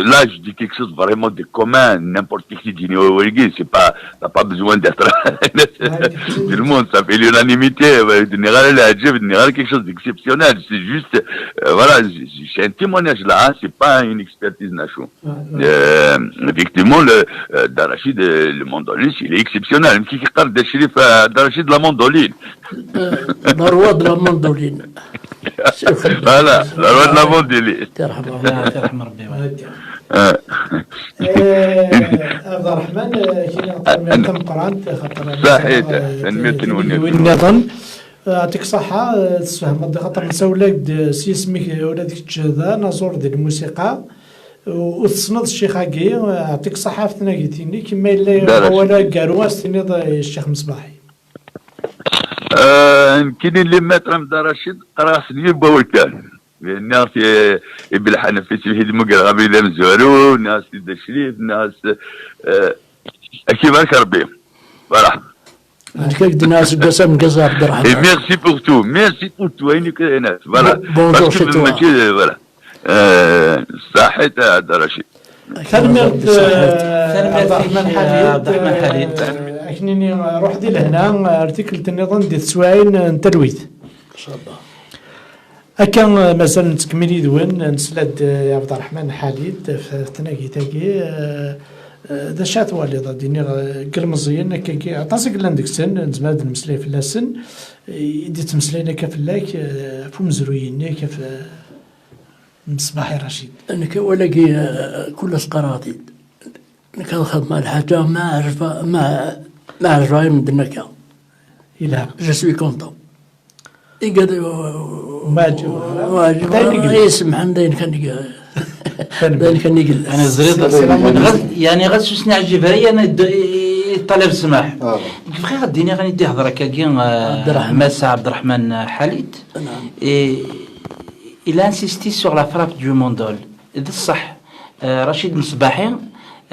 là je dis quelque chose vraiment de commun, n'importe qui dit c'est pas, t'as pas besoin d'être tout le monde, ça fait l'unanimité, quelque chose d'exceptionnel, c'est juste, voilà, c'est un témoignage là, c'est pas une expertise Nacho. Effectivement, Darachid, le mandoline, il est exceptionnel, qui parle de Chérif Darachid de la mandoline. La roi de la mandoline. Voilà, la loi de la mandoline. ترحم ربي عبد الرحمن كي تم قرانت خاطر صحيح تنمية والنظام يعطيك صحة تفهم خاطر نسولك سي سميك ولادك ذا نزور ديال الموسيقى وتصند الشيخ هاكي يعطيك صحة في تناقيتيني كما إلا ولا كارواس تنيض الشيخ مصباحي يمكن اللي مات رمضان رشيد قرا سنين بوكان الناس ابن الحنفي سيد مقرغبي دم زورو الناس الشريف الناس كيف ربي فوالا كيف الناس قسم قصة عبد الرحمن ميرسي بور تو هيني كده ناس فوالا بونجور شي توا فوالا صحيت هذا رشيد كلمة عبد الرحمن حديد أكنني روح دي لهنا ارتكلت النظام دي تسواين تلويث إن شاء الله أكان مثلا تكملي دوين نسلد عبد الرحمن حديد في تناقي تاقي دا شات والي ديني قلمزيين كي عطاسك لاندك سن نزماد المسلي في اللسن يدي تمسلينا كفلاك فم زرويين كيف مصباحي رشيد أنا كولاقي كل سقراتي أنا كنخدم مع الحاجة ما أعرف راي من دنكا إلا جو سوي كونطون يقعد واجب يسمح داين كان يقل انا زريط يعني غاس نعجب هي انا طلب سماح كيف غاديني غندي هضره كاكي ماسا عبد الرحمن حاليد il a insisté sur la frappe du mondol. هذا الصح. رشيد مصباحي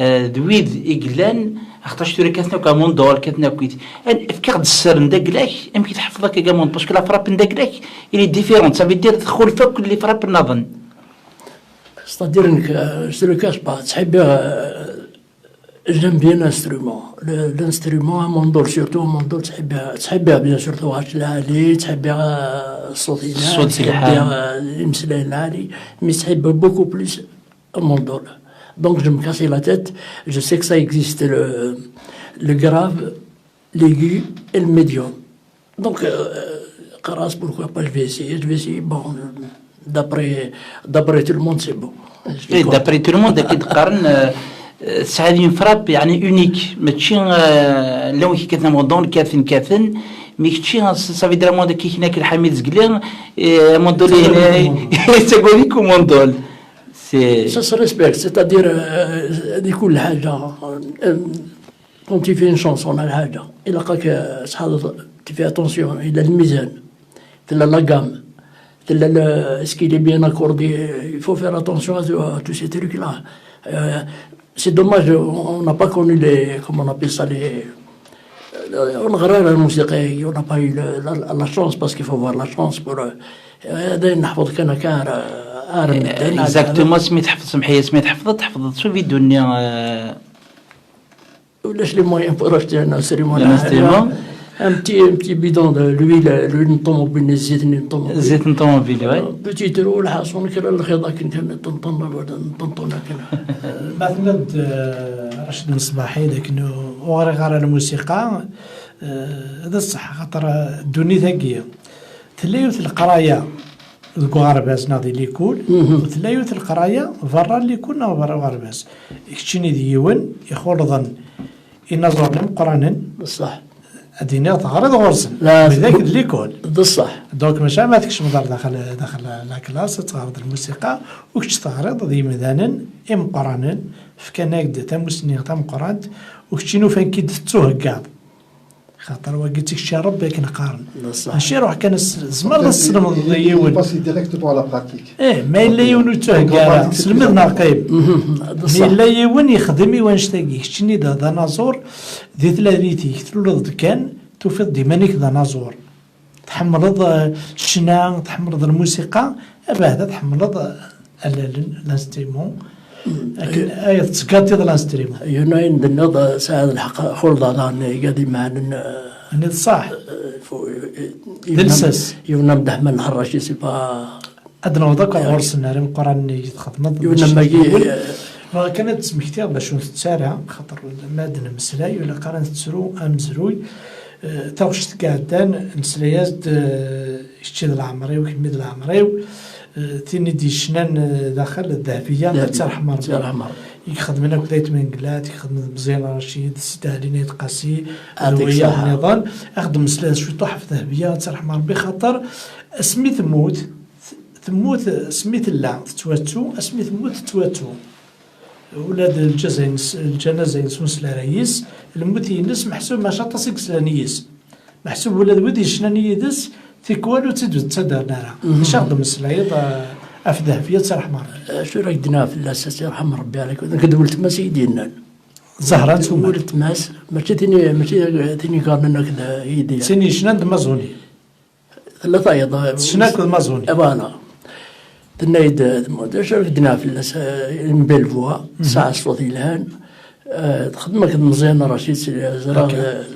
دويد إقلان اختاش توري كاتنا كا موندول كاتنا كويت فكر السر ندقلاك يمكن تحفظك كا موند باسكو لا فراب ندقلاك إلي ديفيرون سافي دير تدخل فوق اللي فراب نظن. ستادير انك جو لو كاش با تحب j'aime bien l'instrument. L'instrument, موندول سورتو موندول تحبها بيان سور الواش العالي تحبها الصوت تحبها المسلة العالي مي تحبها بوكو بلوس موندول. Donc je me cassais la tête, je sais que ça existe le grave, l'aigu et le médium. Donc Karas, pourquoi pas, je vais essayer, bon, d'après tout le monde c'est bon. Et d'après tout le monde أكيد قارن سعادين فراب يعني أونيك ماشي لو كي كاتنا موندون كاثن مي كتشي صافي درا موند كي هناك الحميد زقلين موندول تقوليكو موندول Ça se respecte, c'est-à-dire كل حاجة quand tu fais une chanson على حاجة إلا قاك شحال tu fais attention إلى الميزان إلى la gamme إلى est-ce qu'il est bien accordé, il faut faire attention à tous ces trucs-là. C'est dommage, on n'a pas connu les, comment on appelle ça, on a la musique, on n'a pas eu la chance parce qu'il faut avoir la chance pour نحفظ كان اكزاكتومون سميت حفظ سمحيه سميت حفظت شو فيديو النيا ولاش لي موين بور اشتي انا سيريمون un petit bidon de l'huile طوموبيل زيت الطوموبيل واي بتيت رول حاصون كلا الخيضه كنت نطنطن مثلا رشيد مصباحي لكنه غير الموسيقى هذا الصح خاطر الدنيا ثقيه تلايوث القرايه الغرباز ناضي اللي يكون وتلايوث القرايه برا اللي يكون برا غرباز يكتشيني ديون يخرضن ينظر لهم قرانا بصح الدنيا تغرد غرسن بذاك اللي يكون بصح دونك ماشي ما تكش مدار داخل لا كلاس تغرد الموسيقى وكتش تغرد ذي مثلا ام قرانا فكان هكذا تم سنين تم قران وكتشينو فين كي تتوه كاع خاطر وقلت لك شي ربي كنقارن ماشي روح كان زمر السلم ضيون باسي ديريكتومون على براتيك ما الا يون توهكا سلمنا قيب مي الا يون يخدم يوانشتاكي شتني دا نازور ذي ثلاثيتي كثلو كان توفيض ديمانيك دا نازور تحمرض الشنا تحمرض الموسيقى هذا تحمرض الانستيمون لكن آية تسكاتي ذا الانستريمون يوناين بالنظر ساعد الحق خلط على قادي معنا أنا صح دلسس يونا مدح من الحراشي سيبا أدنى وذاك غرس النار من قران يتخدم يونا ما كانت سمحتي باش تسارع خاطر مادنا مسلاي ولا قران تسرو أمزروي توشت قاعدان نسلايات اشتي العمري وكميد العمري تيني دي شنان داخل الذهبية تاع حمر يخدم لنا كدايت من قلات يخدم مزيان رشيد سيداليني تقاسي الوية النظام يخدم سلاس شو طحف ذهبية تاع حمر بخاطر اسمي تموت سميت لا تتواتو اسمي تموت تتواتو ولاد الجنازة ينسون سلا رئيس الموت ينس محسوب ما شاطا سلانيس محسوب ولاد ودي شناني يدس تيكوالو تدو تصدر نارا شاخدم السلايط افده في تاع حمر شو راك دنا في الاساس يرحم ربي عليك كدولت ما سيدينا زهرة نتوما ولت ماس ماشي تيني قالنا كذا يدي سيني شنان دمازوني ثلاثة ايضا شناك دمازوني ابانا تنايد شو راك دنا في الاساس مبلفوا ساعة صوتي الان خدمك مزيان رشيد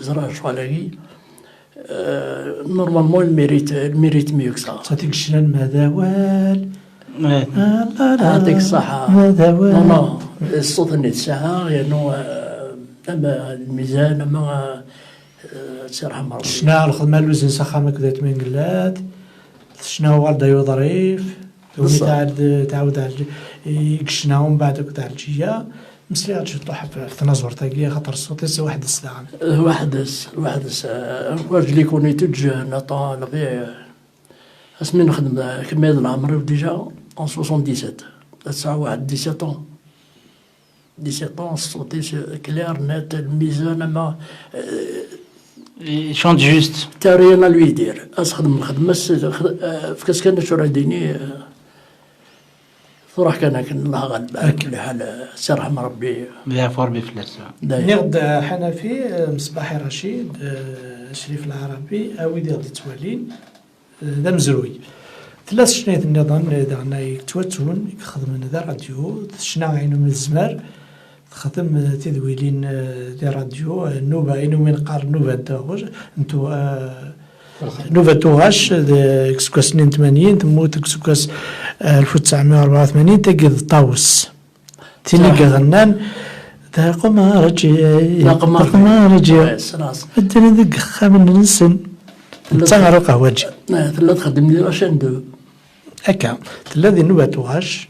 زرا شوالاكي نورمالمون الميريت ميوك صح صاتيك شنان ماذا وال يعطيك الصحة نو الصوت اللي تسعى يعني أما الميزان أما تسرح مرة شنا الخدمة الوزن سخامك ذات من قلات شنا والدا يضريف تعاود يكشنا ومن بعد تاع الجية مسلي غادي تطيح في تنازور تاقية خاطر الصوت يسا واحد الساعة واحد الساعة واجلي كوني تج نطال في اسمي نخدم كمية العمر ديجا en 77 تسعة واحد 17 الصوت كلير نت الميزان ما شونت جوست تارينا لو يدير اسخدم الخدمة في كاس كان شو راه ديني صراحة كان الله غالب على حال سرحم ربي يعفو ربي فلاس. نغد حنفي مصباحي رشيد شريف العربي أويدي غادي توالين ذا مزروي 3 سنين النظام دعنا يكتوتون يخدم ذا راديو شنا عينو من الزمار خدم تدويلين ذا راديو النوبة عينو من قار نوبة داغوش انتو نوفا توغاش كسكو سنين 80 تموت كسكو 1984 تقض طاوس تيني غنان ذا قمار رجي الدنيا ذيك خامن نسن تسمع قهوجي ثلاث خدم لي رشندو هكا الذي نوبة توغاش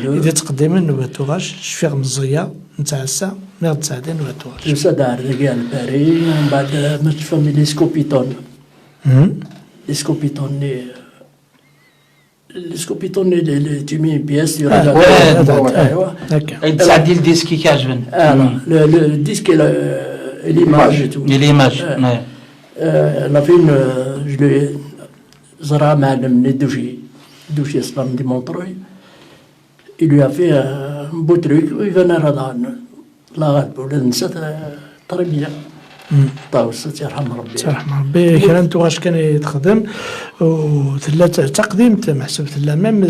إذا تقدم نوبة توغاش شفيغ مزية نتاع الساعة ميغ تساعدين نوبة توغاش يسادة رجال باري من بعد ما تفهمي لي سكوبيتون السكوبيتون اللي تيمي بياس ايوا تساعد الديسكي كيعجبني الديسك ليماج لا فين جو زرع معلم دوشي اسبان دي مونتروي il lui a fait un beau truc il va نرى لا غالب ولا نسات تربيه طاوس يرحم ربي يرحم ربي كان واش كان يتخدم وثلاثه تقديم محسوب لا ميم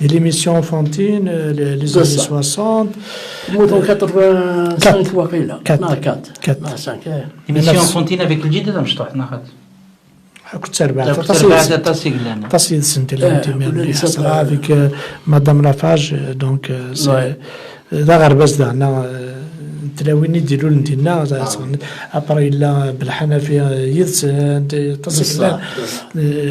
دي ليميسيون فونتين لي زاني 60 موتون 85 وقيله 4 5 ليميسيون فونتين افيك الجديد هذا مشطوح ناخذ كنت أربعة تصيد سنتين avec Madame Lafage donc ذا غرباز دعنا تلاويني ديروا لنا ابري لا بالحنفيه يدس تصل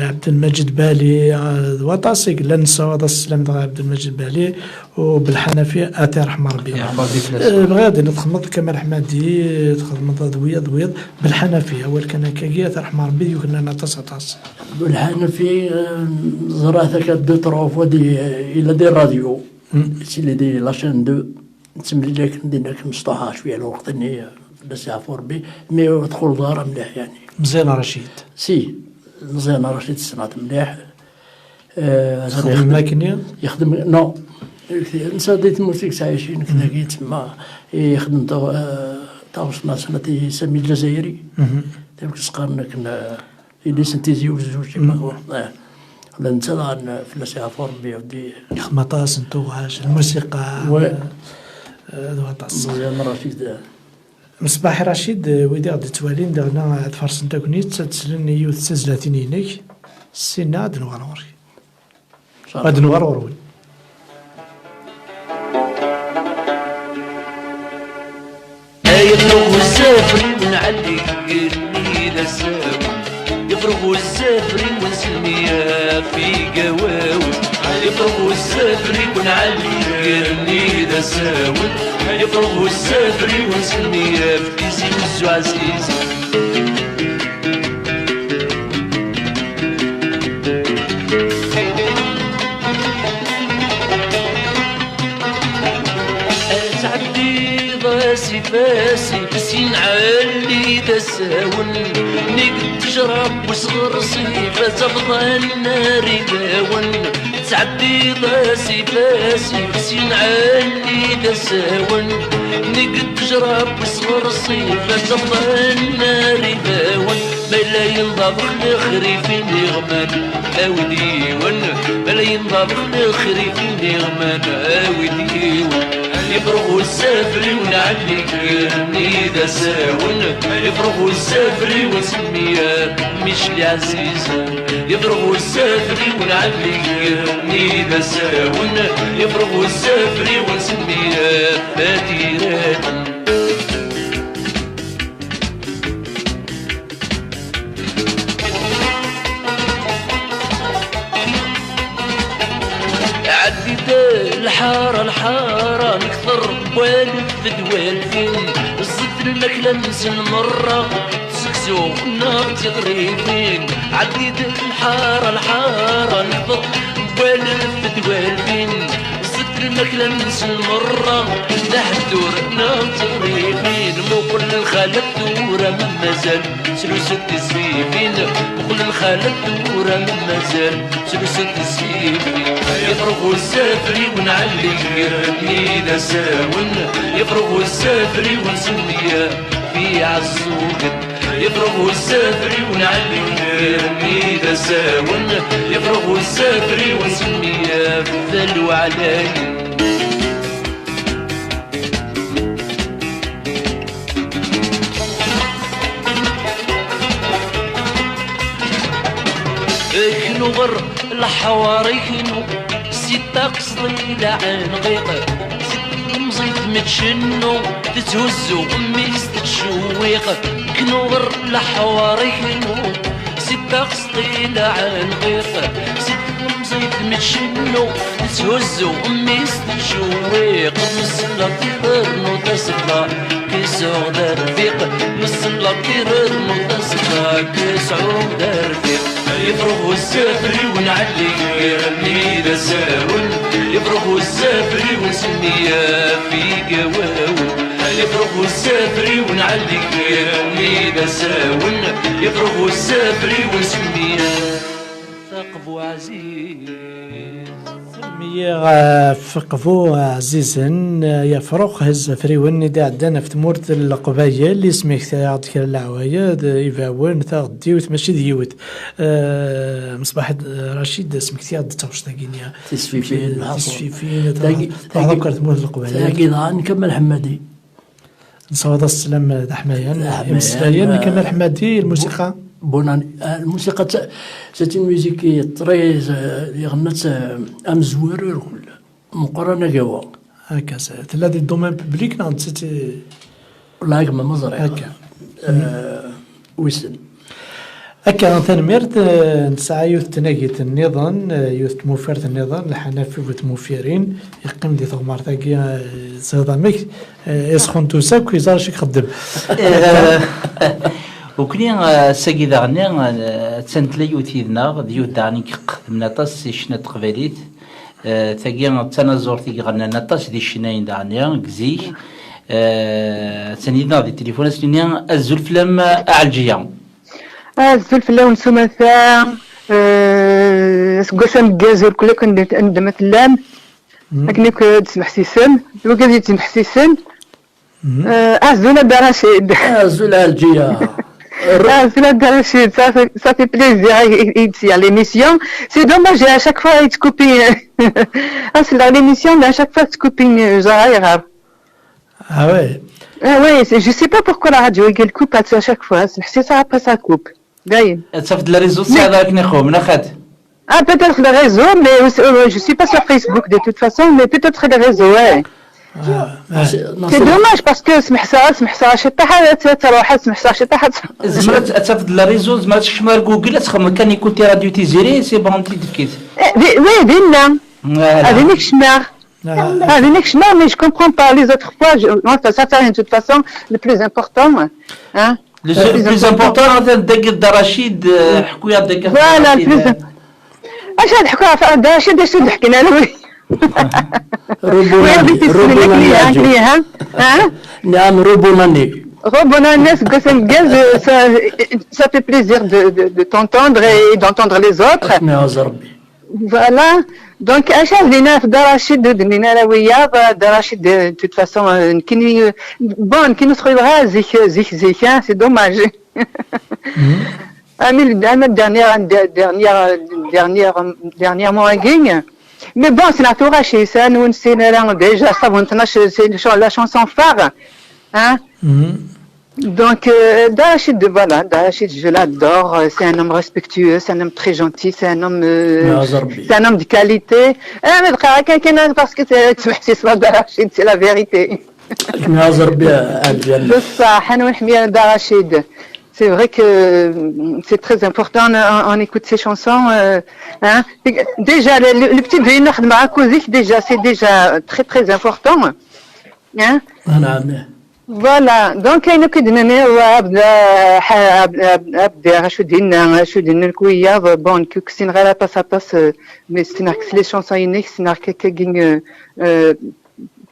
عبد المجيد بالي وطاسق لا نسى هذا السلام عبد المجيد بالي وبالحنفيه اتي رحمه ربي بغادي نتخمط كمال حمادي تخدم ضويض بالحنفيه ولكن كاكيا رحمه ربي وكنا نتصاص بالحنفيه زراثه كدو طروف ودي الى دي راديو سي لي دي لاشين دو نسمي لك ندير مصطفى شويه الوقت اني بس يعفو ربي مي دخل دار مليح يعني مزيان رشيد سي مزيان رشيد السنات مليح يخدم ماكينيا يخدم نو نساديت موسيقى عايشين كذا كي تما يخدم توصلنا سنتي سمي الجزائري دابك سقارنا كنا اللي سنتيزي وزوج ما هو ولا نتسال فلاس يعفو ربي ودي خمطاس نتوغاش الموسيقى مزيان رشيد مصباح رشيد ويدي غادي توالين درنا فرص نتاكنيت تسلني يوث سزلاتينينك السنة غادي نغروري غادي نغروري يفرغوا السافري ونعلي قرني ذا ساوي يفرغوا السافري ونسلمي في قواوي يفرغوا السافري ونعلي قرني ذا ساوي يفرغوا السافري ونسلمي في كيسي وزو عزيزي فاسي بسين عالي دساون نقد تجرب وصغر صيفة تبضى النار داون تعدي ضاسي فاسي بسين عالي دساون نقد تجرب وصغر صيفة تبضى النار داون ما لا ينضبخ لخري في نغمان أو ديوان ما لا ينضبخ لخري في نغمان أو ديوان يفرغوا السافري ونعلي قرني ذا ساون يفرغوا السافري ونسميها مش لي عزيزة يفرغوا السافري ونعلي قرني ذا ساون يفرغوا السافري ونسميها فاتيرات الحارة نكثر والف دوالفين الزفر المكلة نسن مرة تسكسو النار تغريبين عديد الحارة نكثر والف دوالفين الزفر الماكلة ننسى المرة نحدور نطريقين وكل الخالة دورة من مازال سلوسة السيفين وكل الخالة دورة من مازال سلوسة السيفين يفرغوا السافري ونعلي ميدا ساون يفرغوا السافري ونسميها في عالسوق يفرغوا السافري ونعلي ميدا ساون يفرغوا السافري ونسميها في الثلو علي كنو غر الحواري كنو ستة قصدي لعن غيق ست مزيت متشنو تتهزو ميس تتشويق كنو غر الحواري كنو ستة قصدي لعن غيق ست مزيت متشنو تتهزو ميس تتشويق مسلا تيرنو تسلا كيسو دار فيق مسلا تيرنو تسلا كيسو دار فيق يفرغوا السافري ونعلي ميدا ساون يفرغوا السافري ونسميها في قواون يفرغوا السافري ونعلي ميدا ساون يفرغوا السافري ونسميها ثقب عزيز فقفو عزيزا يفرق هز فريون دا عندنا في تمورت القبايل اللي سميك تاعد كلا العوايد يفاون تاع ديوت ماشي ديوت مصباح رشيد سميك تاعد تاوش تاكينيا تسفيفين تاع ذكرت تمورت القبايل تاكيد نكمل حمادي نصوت السلام تاع حمايان مسلايا نكمل حمادي الموسيقى بونان الموسيقى سيت ميوزيك طريز اللي غنات ام زوير مقارنه قوا هكا الذي الدومين بوبليك نعم سيتي والله كما مزرعه هكا ويسن هكا تنميرت نسعى يوث تناقيت النظام يوث تموفيرت النظام الحنفي وتموفيرين يقيم دي ثغمار تاقيا صدامك يسخن توساك ويزار شي يخدم وكلي ساقي داغني تسنتلي وتيدنا ديو داني قدمنا طاس شنا تقباليت ثاقي تنازور تيغي غنانا طاس دي شناين داغني كزي تسنيدنا دي التليفون سنين الزلفلام اعالجيا الزلفلام ونسومثا سقوسام كازور كل كنت عندما تلام هكنيك تسمح سيسن وكذا تسمح سيسن زولا دراشيد زولا الجيا ça fait plaisir ici à l'émission. C'est dommage, à chaque fois, il te coupe. C'est l'émission, mais à chaque fois, tu coupes Zahra. Ah ouais? Ah ouais, je sais pas pourquoi la radio, elle coupe à chaque fois. C'est ça, après ça coupe. Ça fait de la réseau, c'est avec Nekhom, Ah, peut-être le réseau, mais je suis pas sur Facebook de toute façon, mais peut-être le réseau, ouais. C'est dommage parce que سمحسا شتا حاجه تروح سمحسا شتا حاجه زعما تفد لا ريزو زعما تشمر جوجل تخمم كان يكون تي راديو تيزيري سي بون تي دفكيت وي دينا هذه نيك شمار هذه نيك شمار mais je comprends pas les autres fois ça fait rien de toute façon le plus important hein le plus important هذا دق رشيد حكوا دق فوالا اش نحكوا على رشيد اش نحكي انا نعم روبوناني ça fait plaisir de t'entendre et d'entendre les autres. Voilà. Donc اشاف لينا في دراشيد دنينا انا وياه دراشيد de toute façon كي ندخل غير زيك سي دوماج. dernièrement un gagne. Mais bon, c'est la Torah chez ça, nous, c'est déjà ça, c'est la chanson phare. Hein? Donc, Dachid, voilà, Dachid, je l'adore, c'est un homme respectueux, c'est un homme très gentil, c'est un homme de qualité. Parce que c'est la vérité. C'est vrai que c'est très important, on écoute ces chansons. Hein. Déjà, le petit Vénard de Marakozik, déjà, c'est déjà très très important. Hein. فوالا دونك كاين كدنا ابدا شو دينا الكويه بون كسين غير باس مي ستينار لي شونسون ستينار كاين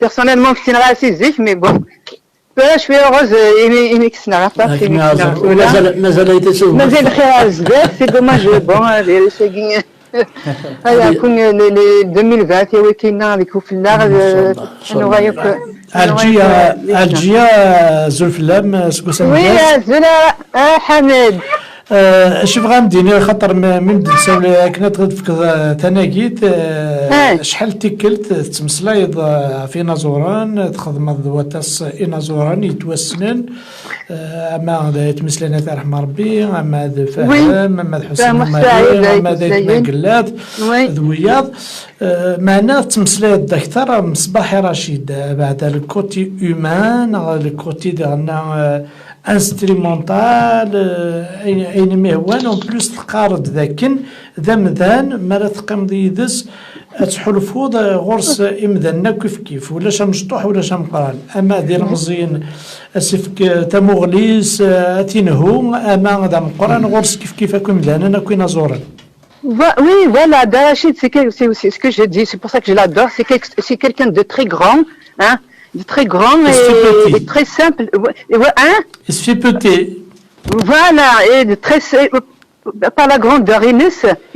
بيرسونيلمون ستينار اسي زيف مي بون شويه اوغوز ايمي ستينار باس مازال خير بزاف سي دوماج بون سي هيا كون لي 2020 يا كاينه هذيك في النار شنو رايك الجيا زلفلام سكوسان وي زلا حمد شوف غنديني خاطر من بدا نساولي كنا تغدفك تناقيت شحال تيكلت تمسلايض في نازوران تخدم ذواتاس نازوران يتوسنن اما يتمسلنا تاع رحمه ربي اما فهم اما حسين مالي اما دايت ذوياض معنا تمسلايض اكثر مصباح رشيد بعد الكوتي هيومان الكوتي ديالنا انسترومونتال اينما هو اون بلوس تقارد ذاكن ذا مذان مالا تقيم ذيدس تحلفوض غرس امذانا كيف ولاش مشطوح ولاش مقران اما ديال مزيان اسفك تمغليس تينهو اما ذا مقران غرس كيف كمذانا انا كوين زورا. Oui, voilà, Rachid, c'est ce que je dis, c'est pour ça que je l'adore, c'est quelqu'un de très grand, hein, de très grand et très simple. Hein? Il se fait petit. Voilà, et de très par la grandeur,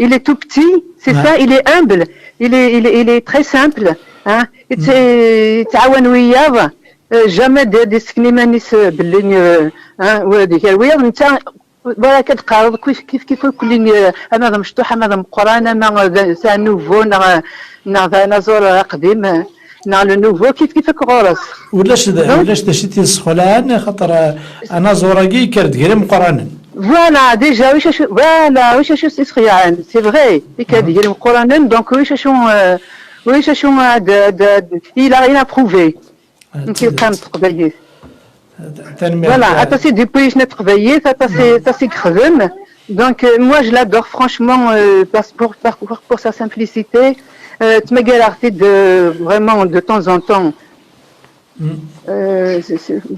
il est tout petit, c'est ça, il est humble, il est très simple, hein. تعاون وياه jamais discriminanis باللي وهذيك وياه انت ولا كتقارض كيف كل اما مشطوح اما مقران اما سا نوفو نا زور قديم نا لو نوفو كيف غورس ولاش داشتي السخلان خاطر انا زوراكي كرت غير مقران فوالا ديجا واش سخيان سي فغي كدير مقران دونك واش il a prouvé كي كان تقبل voilà, c'est depuis que je travaillé, c'est crevem. Donc moi je l'adore franchement pour sa simplicité. Tu me garantis vraiment de temps en temps.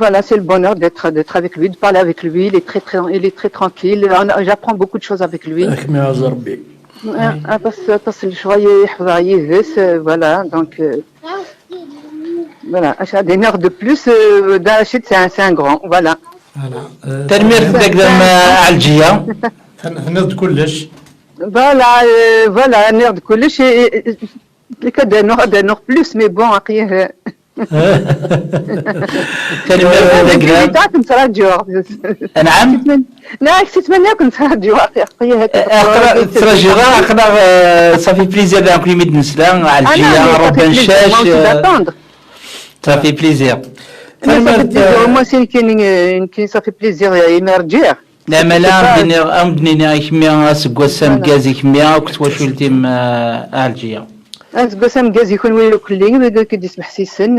Voilà, c'est le bonheur d'être avec lui, de parler avec lui. Il est très tranquille. J'apprends beaucoup de choses avec lui. Parce que le choix voilà, donc. Voilà, des heures de plus, Rachid c'est un grand, voilà. تنمير تقدم على الجيه نرد كلش voilà نرد كلش كدا نور بلوس مي بون عقيه تنمير تقدم تراجع نعم لا تتمنى كنت تراجع عقيه تراجع اخنا صافي بليزير نكون يمد نسلان على الجيه ربان شاش Ça fait plaisir. Moi, c'est qui ça fait plaisir émerger. لا ملا أمدني إخميا سقوسام جازي إخميا كنت وشولتيم ألجيا. سقوسام جازي يكون ويلو كلين بدو كديس محسيسن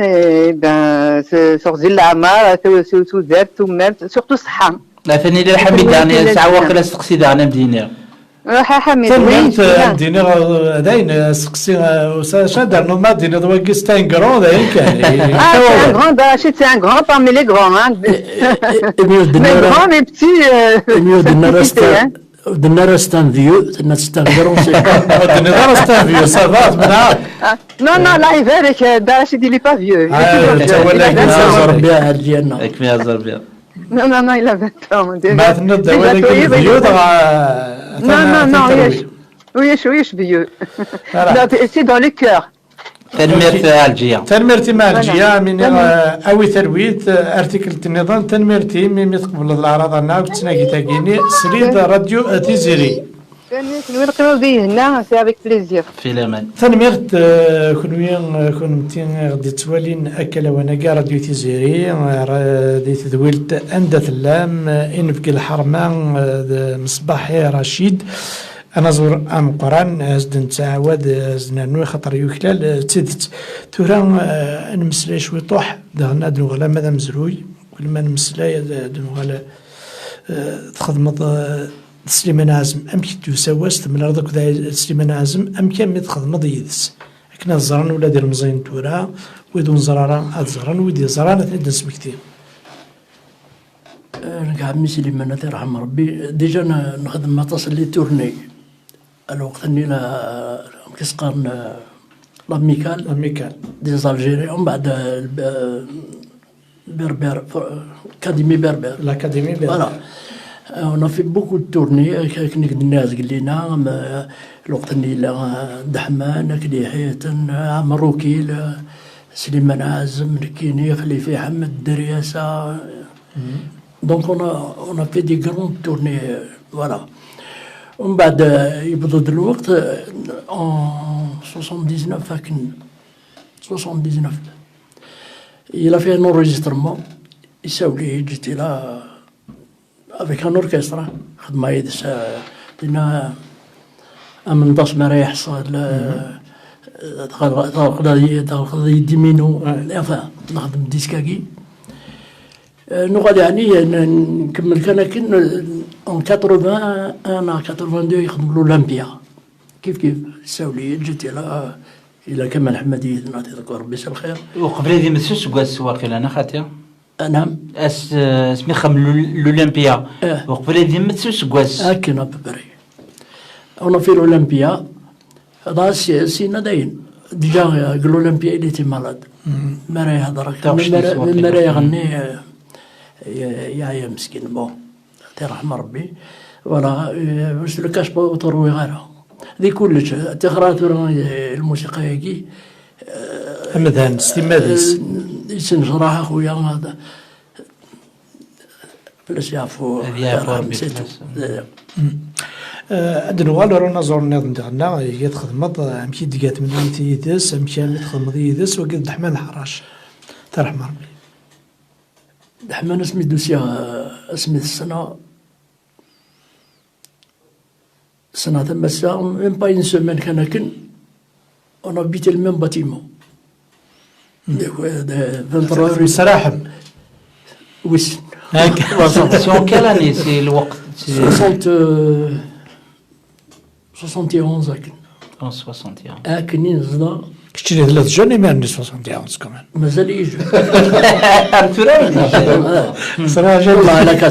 بان سورزي العمار سوزات ومام سورتو صحة. لا ثاني للحميد يعني ساعة وقيلا استقصي دعنا مدينة. حميد دينا داين سقسي شادر نو ما دينا دواكي ستان غران داين كان un grand Rachid c'est un grand parmi les grands hein mais grand mais petit دنا رستان فيو دنا تستغرون دنا رستان فيو صافات منها non là il est avec Rachid il est pas vieux ربي هالجينا اكمي زربيا non il a 20 ans ما تنض ولا فيو non ويش vieux c'est dans le cœur تنمير الجيه تنميرتي مع الجيه من اوي ثرويت ارتيكل النظام تنميرتي ميمي تقبل الاعراض انا وتناقي تاكيني سريد راديو تيزيري نلقاو به هنا سي افيك بليزير في الامان تنميرت كنتي غادي توالين اكل وانا كاع راديو تيزيري غادي تذويلت اندث اللام انبكي الحرمان مصباحي رشيد أنا زور أم قران زدن تعاود زنانوي خطر يوكلال تدت تورا نمسلاي شوي طوح دغنا دنوغلا ماذا مزروي كل ما نمسلاي دنوغلا تخدمض سليمان عازم أمكي تسواست من أرضك سليمان عازم أمكي أمي تخدمض يدس كنا زران ولا دير مزين تورا ويدون زرارا أتزران ويدي زران تنيد نسمكتي نقع عمي سليمان الله يرحم ربي ديجا نخدم مع تصل لي تورني الوقت اني لا كيسقارن لاميكال دي زالجيري ومن بعد بربر اكاديمي بربر لاكاديمي بربر فوالا انا في بوكو تورني كنك الناس قال لنا الوقت اني لا دحمان كدي حياتن مروكي سليمان عازم كيني خليفه حمد الدرياسه دونك on a fait des grandes tournées voilà ومن بعد يبدو الوقت en 79 فاكن 79 il a fait un enregistrement يساولي جيت الى avec un orchestre خدمه يدس لنا من داس ما رايح صار تاخذ يديمينو enfin نخدم ديسكاكي نقعد يعني نكمل كان اون 80 انا 82 يخدم الاولمبيا كيف ساولي جيت الى كمال حمدي نعطي ربي يسال الخير وقبل هذه مسوس كواس واقيلا انا خاطر نعم اسمي خم الاولمبيا وقبل هذه مسوس كواس هكا ببري انا في الاولمبيا هذا سينا داين ديجا الاولمبيا اللي تي مالاد ما راهي هضرك ما راهي يغني يا مسكين بون الله يرحم ربي فوالا باش لو كاش با تروي غيرها ذي كلش تقرات الموسيقى هيكي همدان ستيمادس يسن صراحه خويا هذا بلاش يعرفوا أدنو رونا زورنا ندغنا هي تخدمت أمشي دقات من يدس أمشي تخدمت يدس وقد دحمان الحراش ترحم ربي دحمان اسمي دوسيا اسمي السنة تمسا même pas une semaine كان on habitait le même bâtiment de 23 rue سراحم ويس سون كال اني سي الوقت 71 هكا 61 هاكني نزلا كنتي 3 جوني ما عندي 71 كمان مازال يجي صراحة والله على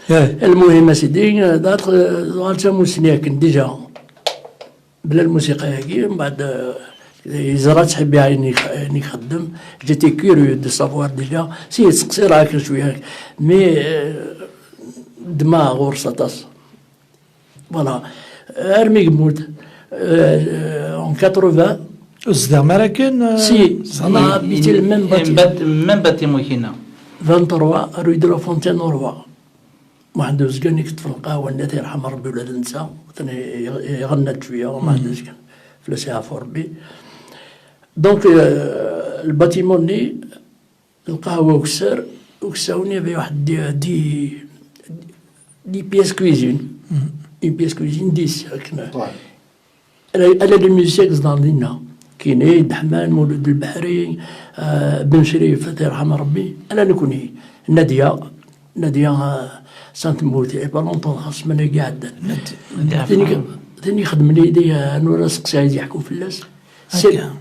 4 المهم سيدي دخلت موسنياكن ديجا بلا الموسيقى هاكي من بعد زرات صاحبي عيني نخدم جيتي كيريو دو سافوار ديجا سي تسقسي هاكا شويه مي دماغ ورصاطاس فوالا ارمي قمود اون 80 زدا مراكن سي انا بيتي من باتيمو كينا 23 روي دو لا فونتين روا واحد دوز كان يكتب في القهوه الناس يرحم ربي ولا ننسى يغنت شويه وما عندوش كان فلوس يعرفوا ربي دونك الباتيمون ني القهوه وكساوني في واحد دي بيس كويزين اون بيس كويزين 10 هكنا على لي ميوزيك زدارنا كاين دحمان مولود البحري بن شريف الله يرحم ربي انا نكوني ناديه سانت موتي با لونطون خاص من قاعد ثاني خدم لي يديا نورا سقسايد يحكوا في اللاس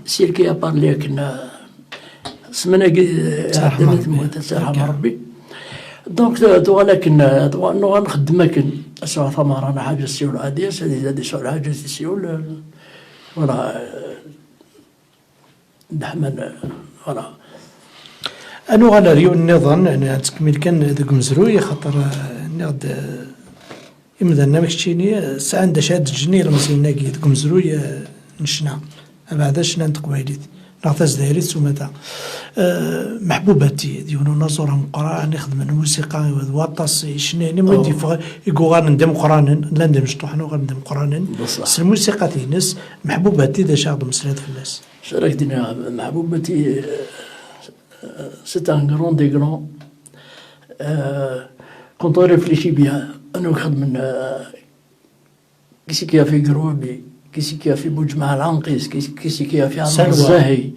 سير كي بارلي كنا سمنا قدمت موت رحم ربي دونك ولكن نخدم كن اسوا ثمر انا حاجه السيول عاديه سيدي سول حاجه السيول ولا دحمن ولا أنا على ريو النظام أنا تكمل كان ذوك مزروي خاطر نقد إمدا نمشيني سعند شاد جنير مثلا ناقي ذوك مزروي نشنا بعد شنا نتقبيليت نعطاز دايريت سمتا محبوباتي ديونو نزور مقرا نخدم الموسيقى وواطاس شناني ودي يقول ندم قران لا ندم شطوح نو ندم قران الموسيقى تينس محبوباتي ذا شاغد مسرات في الناس شراك دينا محبوباتي c'est un grand des grands quand on réfléchit bien أنا نخدم كيسي كي في قروبي كيسي كي في بوجمع العنقيس كيسي كي في عمر الزاهي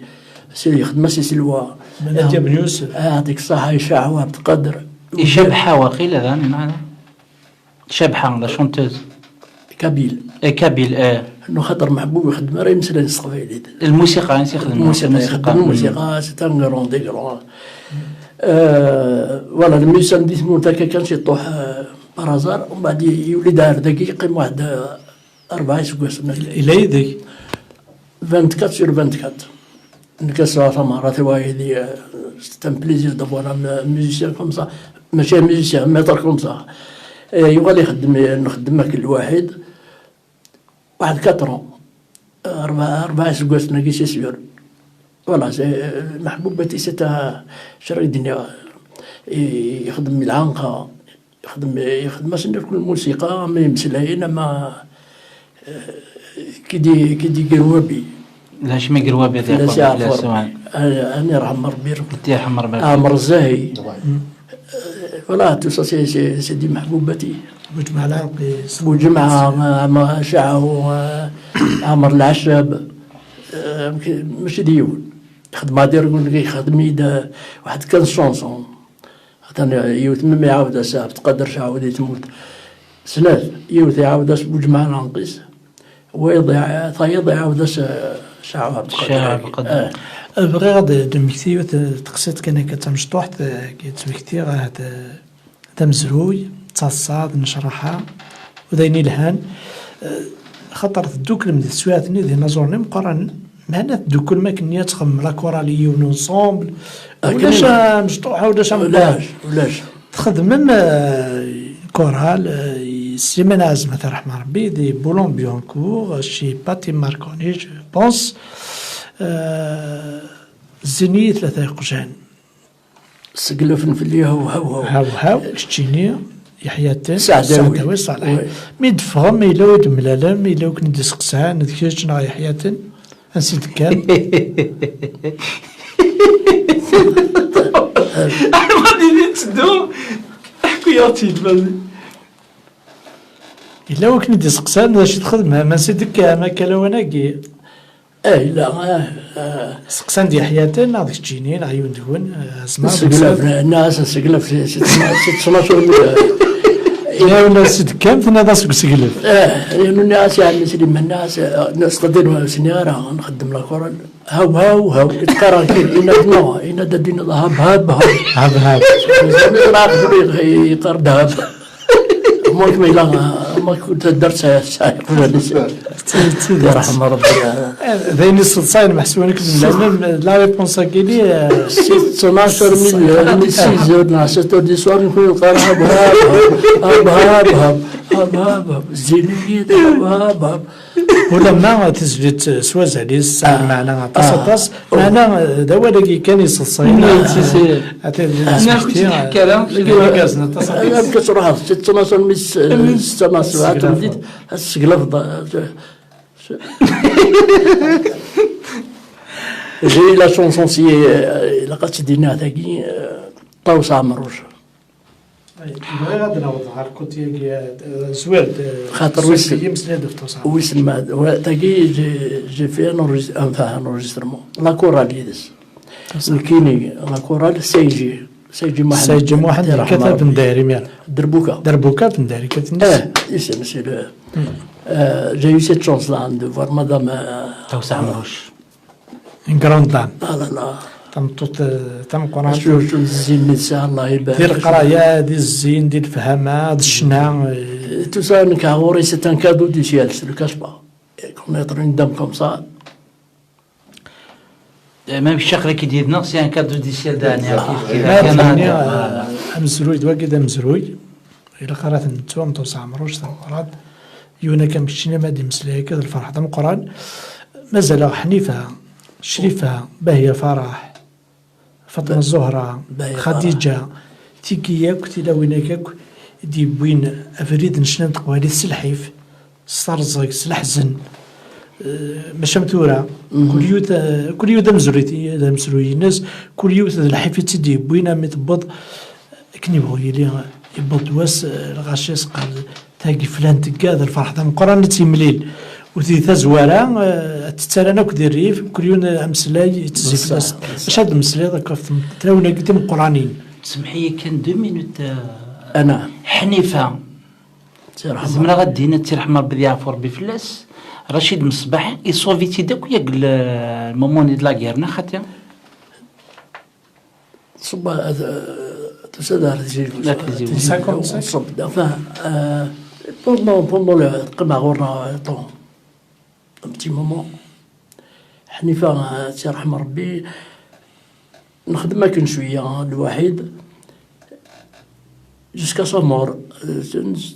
سيري خدمة سلوى منادية بن يوسف يعطيك الصحة يشاع وعبد القادر شبحة وقيل ذاني معنا شبحة لا شونتوز كابيل انه خاطر محبوب يخدم راهي مثلا الصقفيلي الموسيقى نسي يخدم الموسيقى سي ان غرون دي غرون فوالا الميسان دي ثمون تاكا كان يطوح برازار ومن بعد يولي دار ذاك يقيم واحد 4 سكواس الى يدي 24 sur 24 نكسر مرات واحد c'est un plaisir d'avoir un musicien comme ça ماشي musicien ميتر comme ça يبغى نخدم كل واحد 4 4 سكواس ناقي سي سيور فوالا محبوبتي سيتا شرق الدنيا يخدم العنقة يخدم مثلا كل الموسيقى ما يمثلها انما كدي قروابي لاش ما قروابي لا سواء انا راه مربير عمر الزاهي فوالا تو سا سي دي محبوبتي بوجمعة شعو عمر العشاب ماشي ديول خدمة دير يقول لك يخدم يدا واحد كان شونسون حتى يوت ما يعاود الساعة تقدرش عاود تموت سنات يوت يعاود بوجمعة ناقص ويضيع ثايض يعاود شعب بقدر بغي غادي دمكتي تقصد كان كتمشطوح كيتمكتي غا تمزروي تصاد نشرحها ودايني الهان خاطر دوك من السواتني ذي نزورني مقارن معنا دوك ما كنيا تخمم لا كورالي ونونسومبل ولاش مشطوحه ولاش تخدم كورال سيمين عزمة رحمة ربي دي بولون بيونكور شي باتي ماركوني جو بونس زيني 3 قجان سقلفن في اللي هاو شتيني يحيى سعداوي صالح ميدفهم إلا ود ملالم إلا وكن ديسقسان ديكاش نا يحيى نسيت كان غادي تسدو حكاياتي تبان إلا وكن ديسقسان واش تخدم ما نسيتك ما كلاوناكي لا سقسان ديال حياتنا ناض تجيني عيون دون اسمع سقلف الناس سقلف 16 يا الناس كم في ناس سقلف لانه الناس يعني سيدي من الناس نستطيع سنياره نخدم لا كورال هاو يتقرا كاين ان دين هاب يقر ذهب ممكن ما كنت درت سايق يا رحمه ربي ذيني الصين محسوبينك لا ريبونس كيلي 16 من 6 7 دي سوار نكون القرا هاب زيني هاب ولما تسجلت سواز عليه الساعه معنا طاس معنا دواء كان يصصين الناس تحكي لها كازنا طاس كتروح 16 من 6 ساعات بديت السقلف جي لا شونسون سي لقات دينا ذاكي طاوس عمروش بغي غادي نوضح الكوتي زوال خاطر ويسن ما تاكي جي في انورجسترمون لا كورال يدس الكيني لا كورال سيجي محمد كتب نداري مال دربوكا بنداري كتنس يسمى سي j'ai eu cette chance-là de voir madame توسع عمروش ان كراند دان لا تم قران شو الزين نساء الله يبارك دير القرايه ديال الزين ديال الفهمه ديال الشنا tout ça نكاوري c'est un cadeau du ciel je le cache pas connaître une dame comme ça ما فيش شقرة كي ديالنا سي ان كادو دي سيال دانيا كيف كان مزروي دوا كذا مزروي الا قرات نتوما توسع عمروش تنقرات يونا كان مشينا مادي مسلاي كذا الفرحة تاع القرآن مازال حنيفة شريفة باهية فرح فاطمة الزهرة خديجة تيكياك تيلاويناك دي بوين أفريد نشنا تقوالي السلحيف الصرزق الحزن مشمتورة كل يوم مزرويتي مزروي الناس كل يوم الحيف تدي بوينا متبض كني بغي لي يبض واس الغاشيس قال تاقي فلان تقاد الفرحة تاع القرآن تيمليل وتي زوارا تتسالنا كدير الريف كل يوم امسلاي تزيف ناس اش هاد المسلاي داك تراونا قلت من القرانين سمحي كان 2 مينوت انا حنيفه زعما غادينا تيرحم ربي يعفو ربي فلاس رشيد مصباح يصوفيتي داك ياك الموموني د لا غيرنا خاطر صبا تسدر صب enfin pendant le قمع غورنا طون un petit moment حنيفة سي رحمة ربي نخدم كن شوية الوحيد jusqu'à sa mort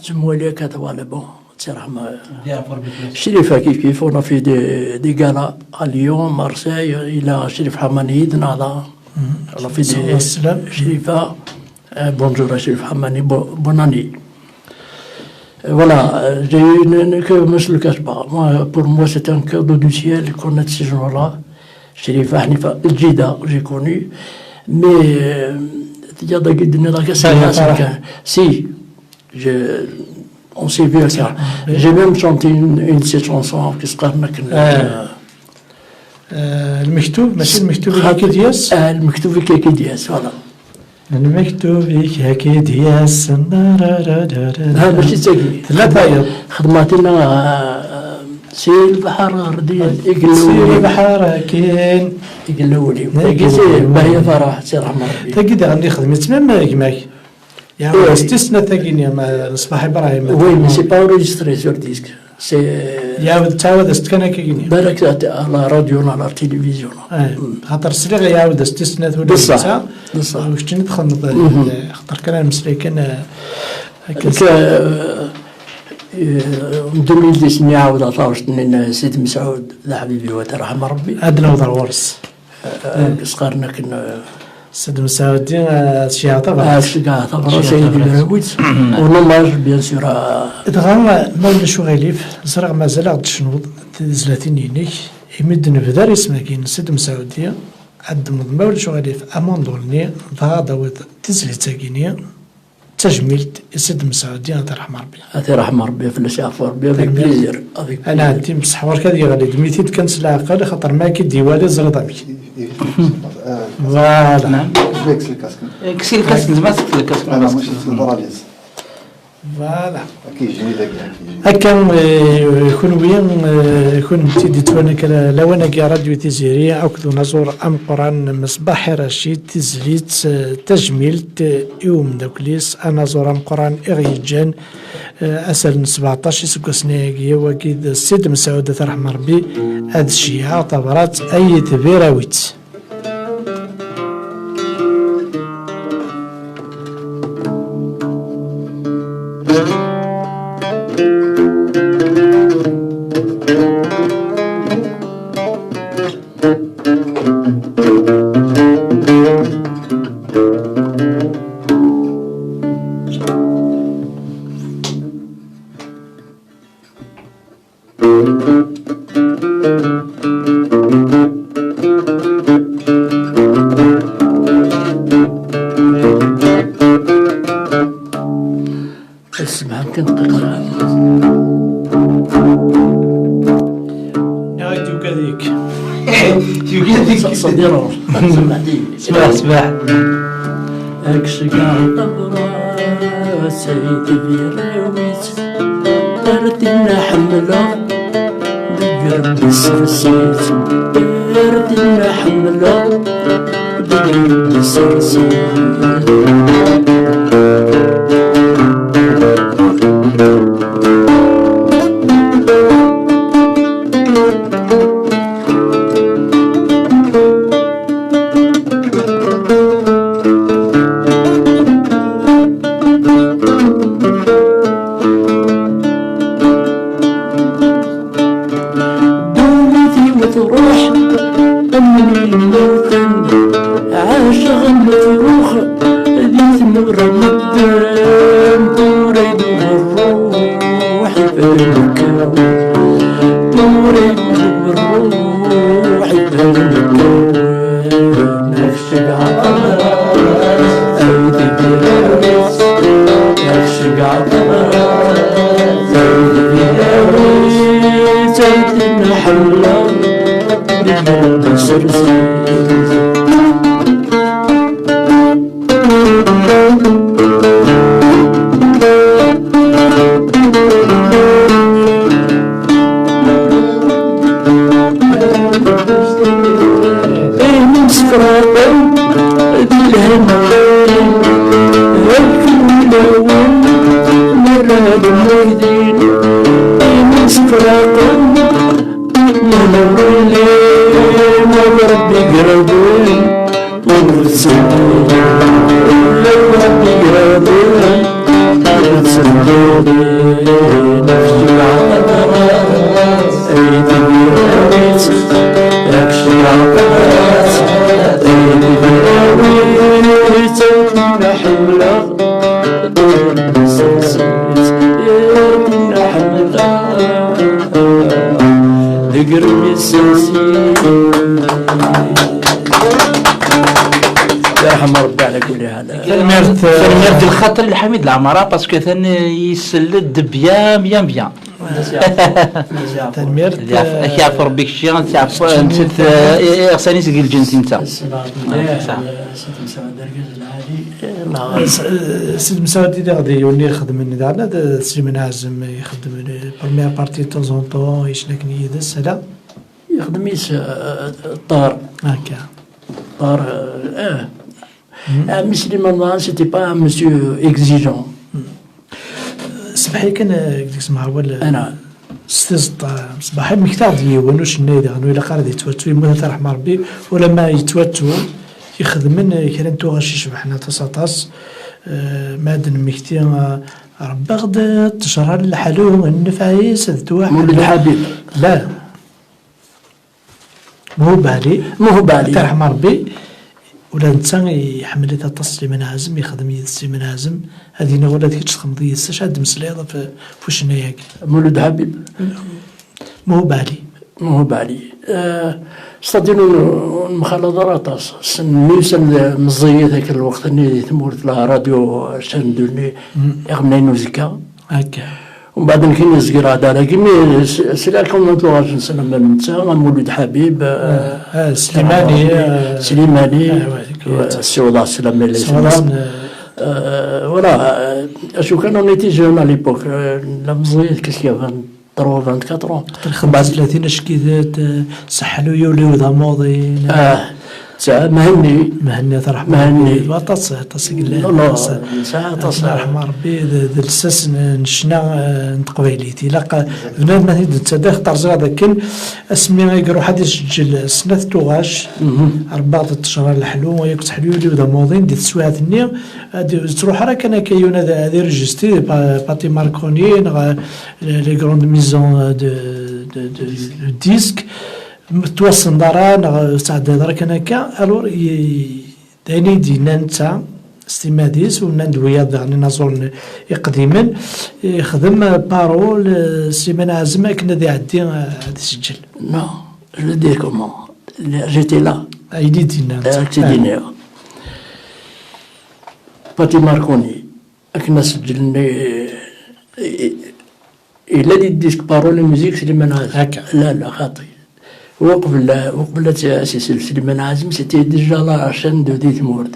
تموالي كاتوا على بون سي رحمة شريفة كيف on a fait des galas à Lyon Marseille إلى شريف حماني نهضة on a fait des شريفة bonjour شريف حماني bonne année. Voilà, j'ai eu que je ne le cache pas. Pour moi, c'est un cadeau du ciel de connaître ces gens-là. Chérif Hanifa Djida, j'ai connu. Mais, si, on s'est vu à ça. J'ai même chanté une de ces chansons qui se المكتوب ماشي المكتوب هكا دياس المكتوب هكا دياس فوالا المكتوب هكا دياس هذا ماشي تاكي ثلاثة خدماتنا سي البحر رديد سي البحر كاين يقلولي قلتي باهي فرح سي رحمة ربي تاكيد غادي نخدم تمام كيماك يا استثناء تاكيني مع الصباح ابراهيم وي مي سي با اوريجستري سور ديسك سي يا تعاود استكنا كاينين بالك على راديو على التلفزيون خاطر السريغ يعاود استثناء ولا بصح واش ندخل خاطر كان مسلكن هكا 2010 عاود عطاوش سيدي مسعود ذا حبيبي وترحم ربي عندنا وضع ورس صغارنا كنا سيدي مسعود شي عطا سيدي براويت ونمر بيان سور دغا ما شو غيليف زرع مازال غد شنوض تزلاتين ينيك يمد نبدا اسمه كاين سيدي مسعوديه عند مضمى ولا شو غيليف اموندولني ضغا دوت تزليت ساكينيه تجميلت سيد مسعودي الله يرحم ربي الله يرحم ربي فلاش يعفو ربي افيك بليزير انا عندي بصح ورك هذه غادي دميتي كانت العقل خاطر ما كيديوالي زرطامي فوالا نعم كسي الكاسك زعما سكت الكاسك انا ماشي البراليز فوالا كيجيني داك هكا يكون ويا يكون تيدي توانك لوانا كي راديو تيزيري أكدو نزور أم قران مصباح رشيد تزليت تجميلت يوم داكليس أنا زور أم قران إغيجان أسل 17 سكوسناكي وكيد السيد مسعود رحمة ربي هاد الشيء اعتبرت أي تبيراويت اسمع كنقرا يا توكاديك توكاديك صديرو سماح اكش كاع طبرا سيدي بيراويت دردنا حمله دقرب السرسيت دردنا حمله دقرب السرسيت يرحم ربي على كل حال. كلمات الخاطر الحميد العمارة باسكو ثاني يسلد بيان بيان بيان. تنمير يعرف ربك الشيء تعرف نسيت غساني سقي الجنس انت. سيد مساعد اللي غادي يولي يخدم من دارنا سليمان عازم يخدم بروميير بارتي طون زون طون يشنا كني يدس هذا يخدم يس الطار هكا طار سليمان سيتي با مسيو اكزيجون. صباحي كان قلت اسمها هو انا استزطا صباحي مكتاب ديال ونوش النادي غنو الا قارد يتواتو يموت رحم ربي ولا ما يتواتو يخدم من كان تو غاشي شبحنا تصاطاس مادن مكتي ربي غدا تشرى الحلو النفايس الدواء مولد الحبيب لا مو بالي ترحم ربي ولا انسان يحمل لها سليمان عازم يخدم يد سليمان عازم هذه ولا كيتش تخمضي يساش هاد مسليضه في وشنا ياك مولد حبيب مو بالي استدينو المخالطات سن مزيه ذاك الوقت اللي تمورت لها راديو شندوني يغنينو زكا هكا ومن بعد كاين الزكرة هذا لكن سلاكم نطلعوا نسلم المنسى مولد حبيب سليماني السي والله السلام عليكم voilà je quand on était jeune à l'époque la musique qu'est-ce qu'il y avait 24 ans 35 شكيدات سحلوا يوليو ذا ماضي مهني ترحم مهني وطاس الله ساعة رحم ربي ذا الساس نشنا نتقبيليتي لاقا بنادم ما تدخل ترجع لكن اسمي يقرو حد يسجل سنة توغاش 14 الحلو وياك تحلو لي ذا ماضين دي تسويات النية تروح راك انا كيونا هذا ريجستري باتي ماركوني لي غروند ميزون دو ديسك توصل دارا سعد دارك انا كا الور داني دينا نتا استماديس وندويا يعني نزول قديما يخدم بارول سليمان عازم كنا دي عدي يسجل نو جو دي كومون جيتي لا ايدي دينا باتي ماركوني كنا سجلنا إلا دي ديسك بارول ميوزيك سليمان عازم لا خاطي وقبل تأسيس سليمان عازم سيتي ديجا لا شان دو ديت مورد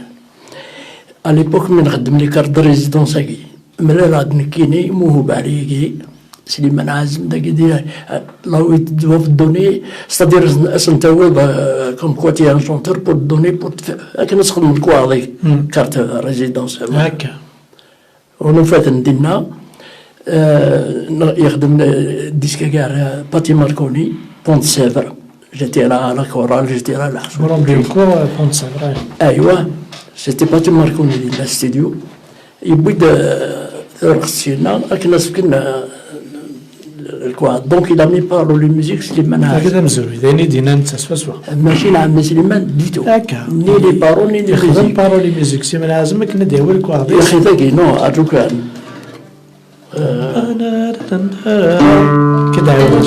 à l'époque من نخدم لي كارت ريزيدونس هاكي ملي راه نكيني موهوب عليا سليمان عازم داك يدير لا يدوا في الدوني ستادير سنتاوي كوم كواتي ان شونتور بور دوني بور هاكا نسخدم الكواضي كارت ريزيدونس هاكا ونفات ندينا يخدم ديسكا كاع باتي ماركوني بونت سيفر جيتي على كورال جيتي على حصورهم بيكو بونت سيفر ايوا سيتي باتي ماركوني ديال الاستديو يبيد رقصينا كنا سكنا الكواد دونك إلا مي بارلو لي ميوزيك سليمان عازم هكذا مزوي دايني دينا انت سوا ماشي نعم سليمان ديتو هكا ني لي بارول ني لي يخدم بارول لي ميوزيك سليمان عازم كنا دايو الكواد يا اخي ذاكي نو ارجوك كدا هو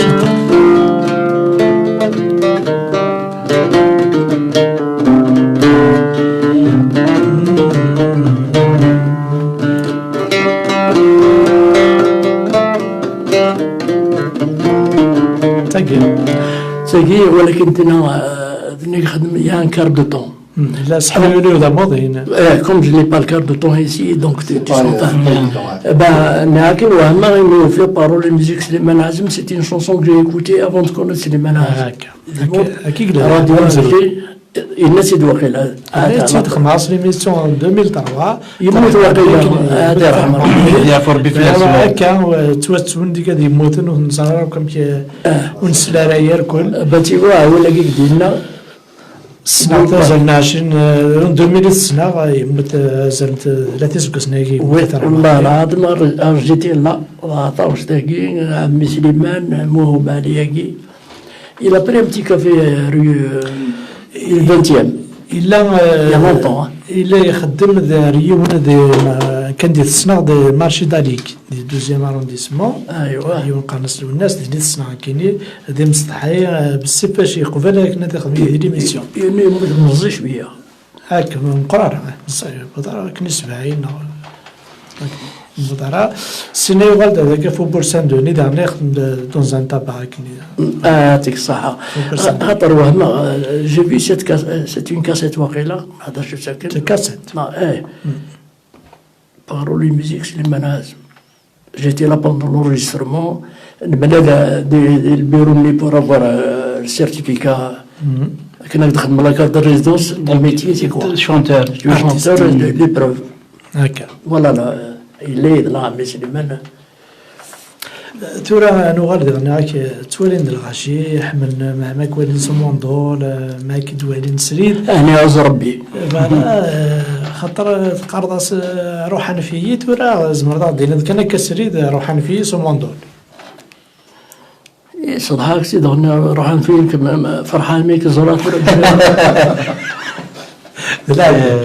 تاكي ولكن تنا نخدم يا ان كار دو طون لا صحابي يقولوا ذا ماضي كوم جو لي با الكار دو طون ايسي دونك تو سون با ناكل وهما غينو في بارول ميوزيك سليمان عازم سيتي اون شونسون كو جي ايكوتي افون دو كونو سليمان عازم اكيد راديو الناس واقيلا هذا خماس لي ميسيون 2003 يموت واقيلا هذا رحمه يا فور بيفلاس هكا تواتون ديك هذه يموتون ونصراو كم ونسلا راير كل باتي واه ولا كيك ديالنا السنة زلنا 2000 السنة يموت زلت 3 سناكي والله العظيم أرجنتين لا طاوش تاكي عمي سليمان موهوب عليكي إلى بريمتي كافي ريو 20 إلا يخدم ريو كان دي السنة دي مارشي داليك دي دوزيام ارونديسمون ايوا يون قانص الناس دي السنة كاينين دي مستحي بزاف باش يقبل كنا تخدم دي ليميسيون يعني مزيش بيا هاك مقرر بدر كني 70 بدر سيني والد هذاك فوتبول سان دوني دارني خدم دون زان تابا كني يعطيك الصحة خاطر وهم جي في سيت اون كاسيت واقيلا هذا شو ساكن كاسيت Parole musique, c'est les manazes. J'étais là pendant l'enregistrement. Le bureau pour avoir le certificat. Quand on a fait la carte de résidence, mon métier, c'est quoi? Chanteur. Je suis chanteur, l'épreuve. Voilà, là, il est là, mais c'est les manazes. تورا نغالد غناك توالين الغاشي حملنا مع ماكوالين سموندول ماك دوالين سريد أنا عز ربي خاطر تقارضاس روحان فيي تورا زمرضا دينا كان كسريد روحان فيي سموندول صدحاك سيد روحان فيك فرحان ميك زرات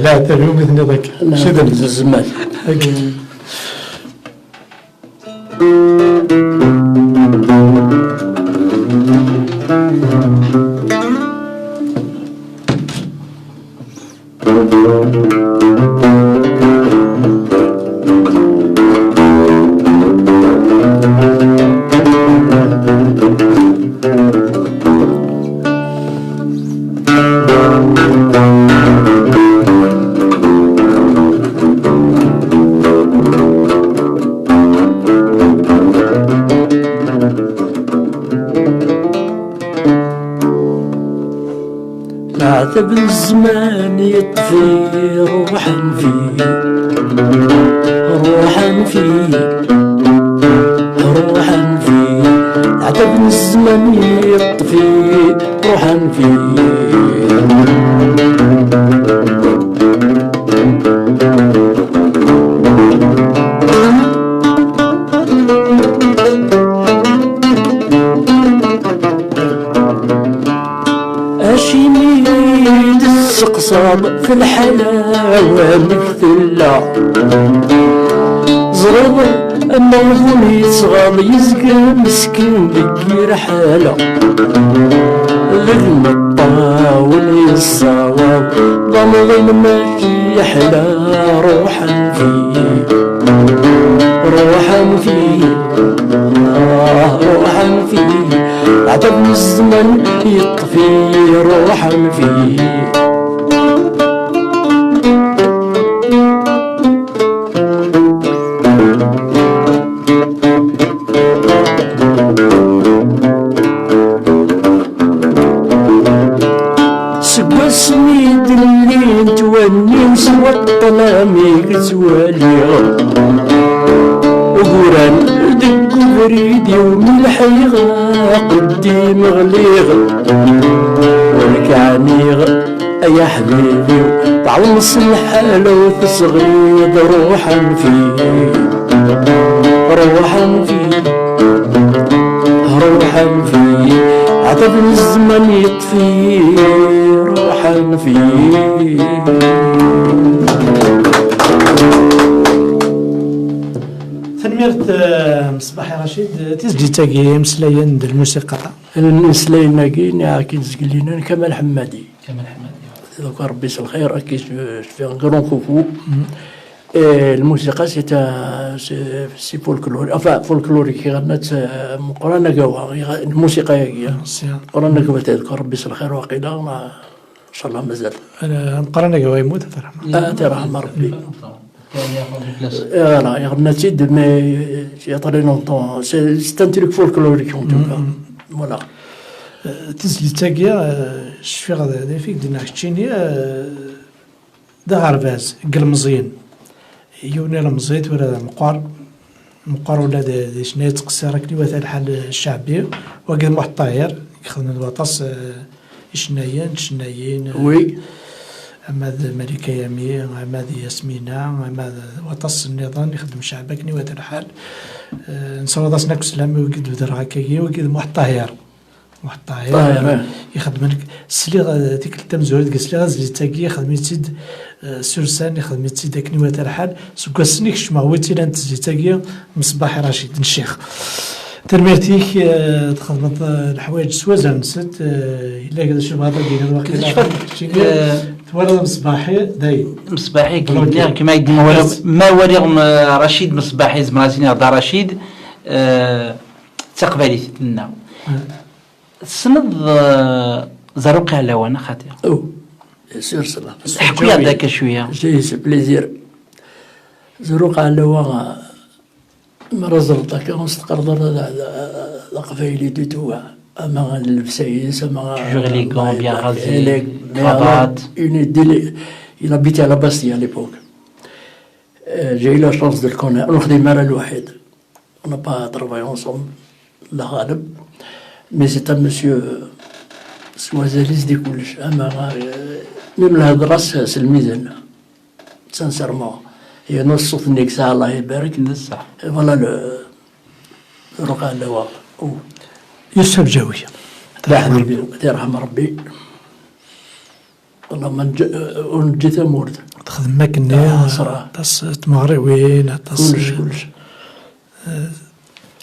لا تريوم مثل ذاك شدن الزمات عتب الزمان يطفي روحا فيه روحا فيه روحا فيه عتب الزمان يطفي روحا فيه السقصاب في الحلاوة مثلا زرب أما يظن يصغر يزقى مسكين بكي رحالة لغم الطاول الصواب ضمغن ماشي يحلى روحا فيه روحا فيه روحا فيه عتب الزمن يطفي روحا فيه سقوا السنيد اللي نتوني سوى الطلامي زوالي وقران دق بريدي وملحي قدي مغليغ ولكعنيغ يا حبيبي تعوص الحالة وتصغيد روحا فيه روحا فيه روحا فيه عتب الزمن يطفي روحا فيه تنميرت مصباح رشيد تسجي تاقي مسلاين د الموسيقى المسلاين ناقين كي نزقلينا كمال حمادي دوك ربي يسر الخير كي في غرون كوكو الموسيقى سي فولكلوري فولكلوري كي غنات مقرانا قوا الموسيقى هي مقرانا قوا تذكر ربي يسر الخير واقيلا ان شاء الله مازال مقرانا قوا يموت ترحم ربي voilà غنات سيد مي يا طري لونطون سي ان تريك فولكلوريك اون توكا فوالا تسلي تاقيا شفي غادا فيك دينا كتشيني دا غرباز قلمزين يوني المزيت ولا مقار ولا دي شنو تقصي راك لي الحال الشعبي وقال واحد الطاير يخدم الوطاس شنايين وي أماد ملكة يمين أماد ياسمينة أماد وطس النظام يخدم شعبكني وهذا الحال نصور سناك سلامي وكيد بدر هكاكي وكيد واحد طاهر يخدم لك سلي ديك التمزورة ديك سلي غازلي تاكي خدمي تيد سورسان يخدم تيد داكني وهذا الحال سكوا سنيك شما هو تيلان تزي تاكي مصباح رشيد الشيخ ترميرتيك تخدمت الحوايج سوازا نسيت إلا كذا شوف هذا كاين واقيلا ورد مصباحي دايم مصباحي كما يقول ما وريغ رشيد مصباحي زمراتيني هذا رشيد تقبلي لنا سند زروقي على وانا خاطر سير صلاة حكوا لي هذاك شويه جاي سي بليزير زروق على وانا مرة زرطة كان استقرض القفايلي دي توا أما البسايس أما toujours élégant, bien rasé, cravate. Il habitait à la Bastille à l'époque. J'ai eu la chance de le connaître. On a démarré الوحيد. On n'a pas travaillé ensemble, la غالب. Mais c'est un monsieur سوازاليس دي كلش. أما même الهضرة سلميزن. Sincèrement. هي نص صوت نيكسا الله يبارك. نصح. Voilà le رقع اللواء. يوسف جوي يرحم ربي والله من جيت مورد تخدم ماكني تاس تماري وين تاس كلش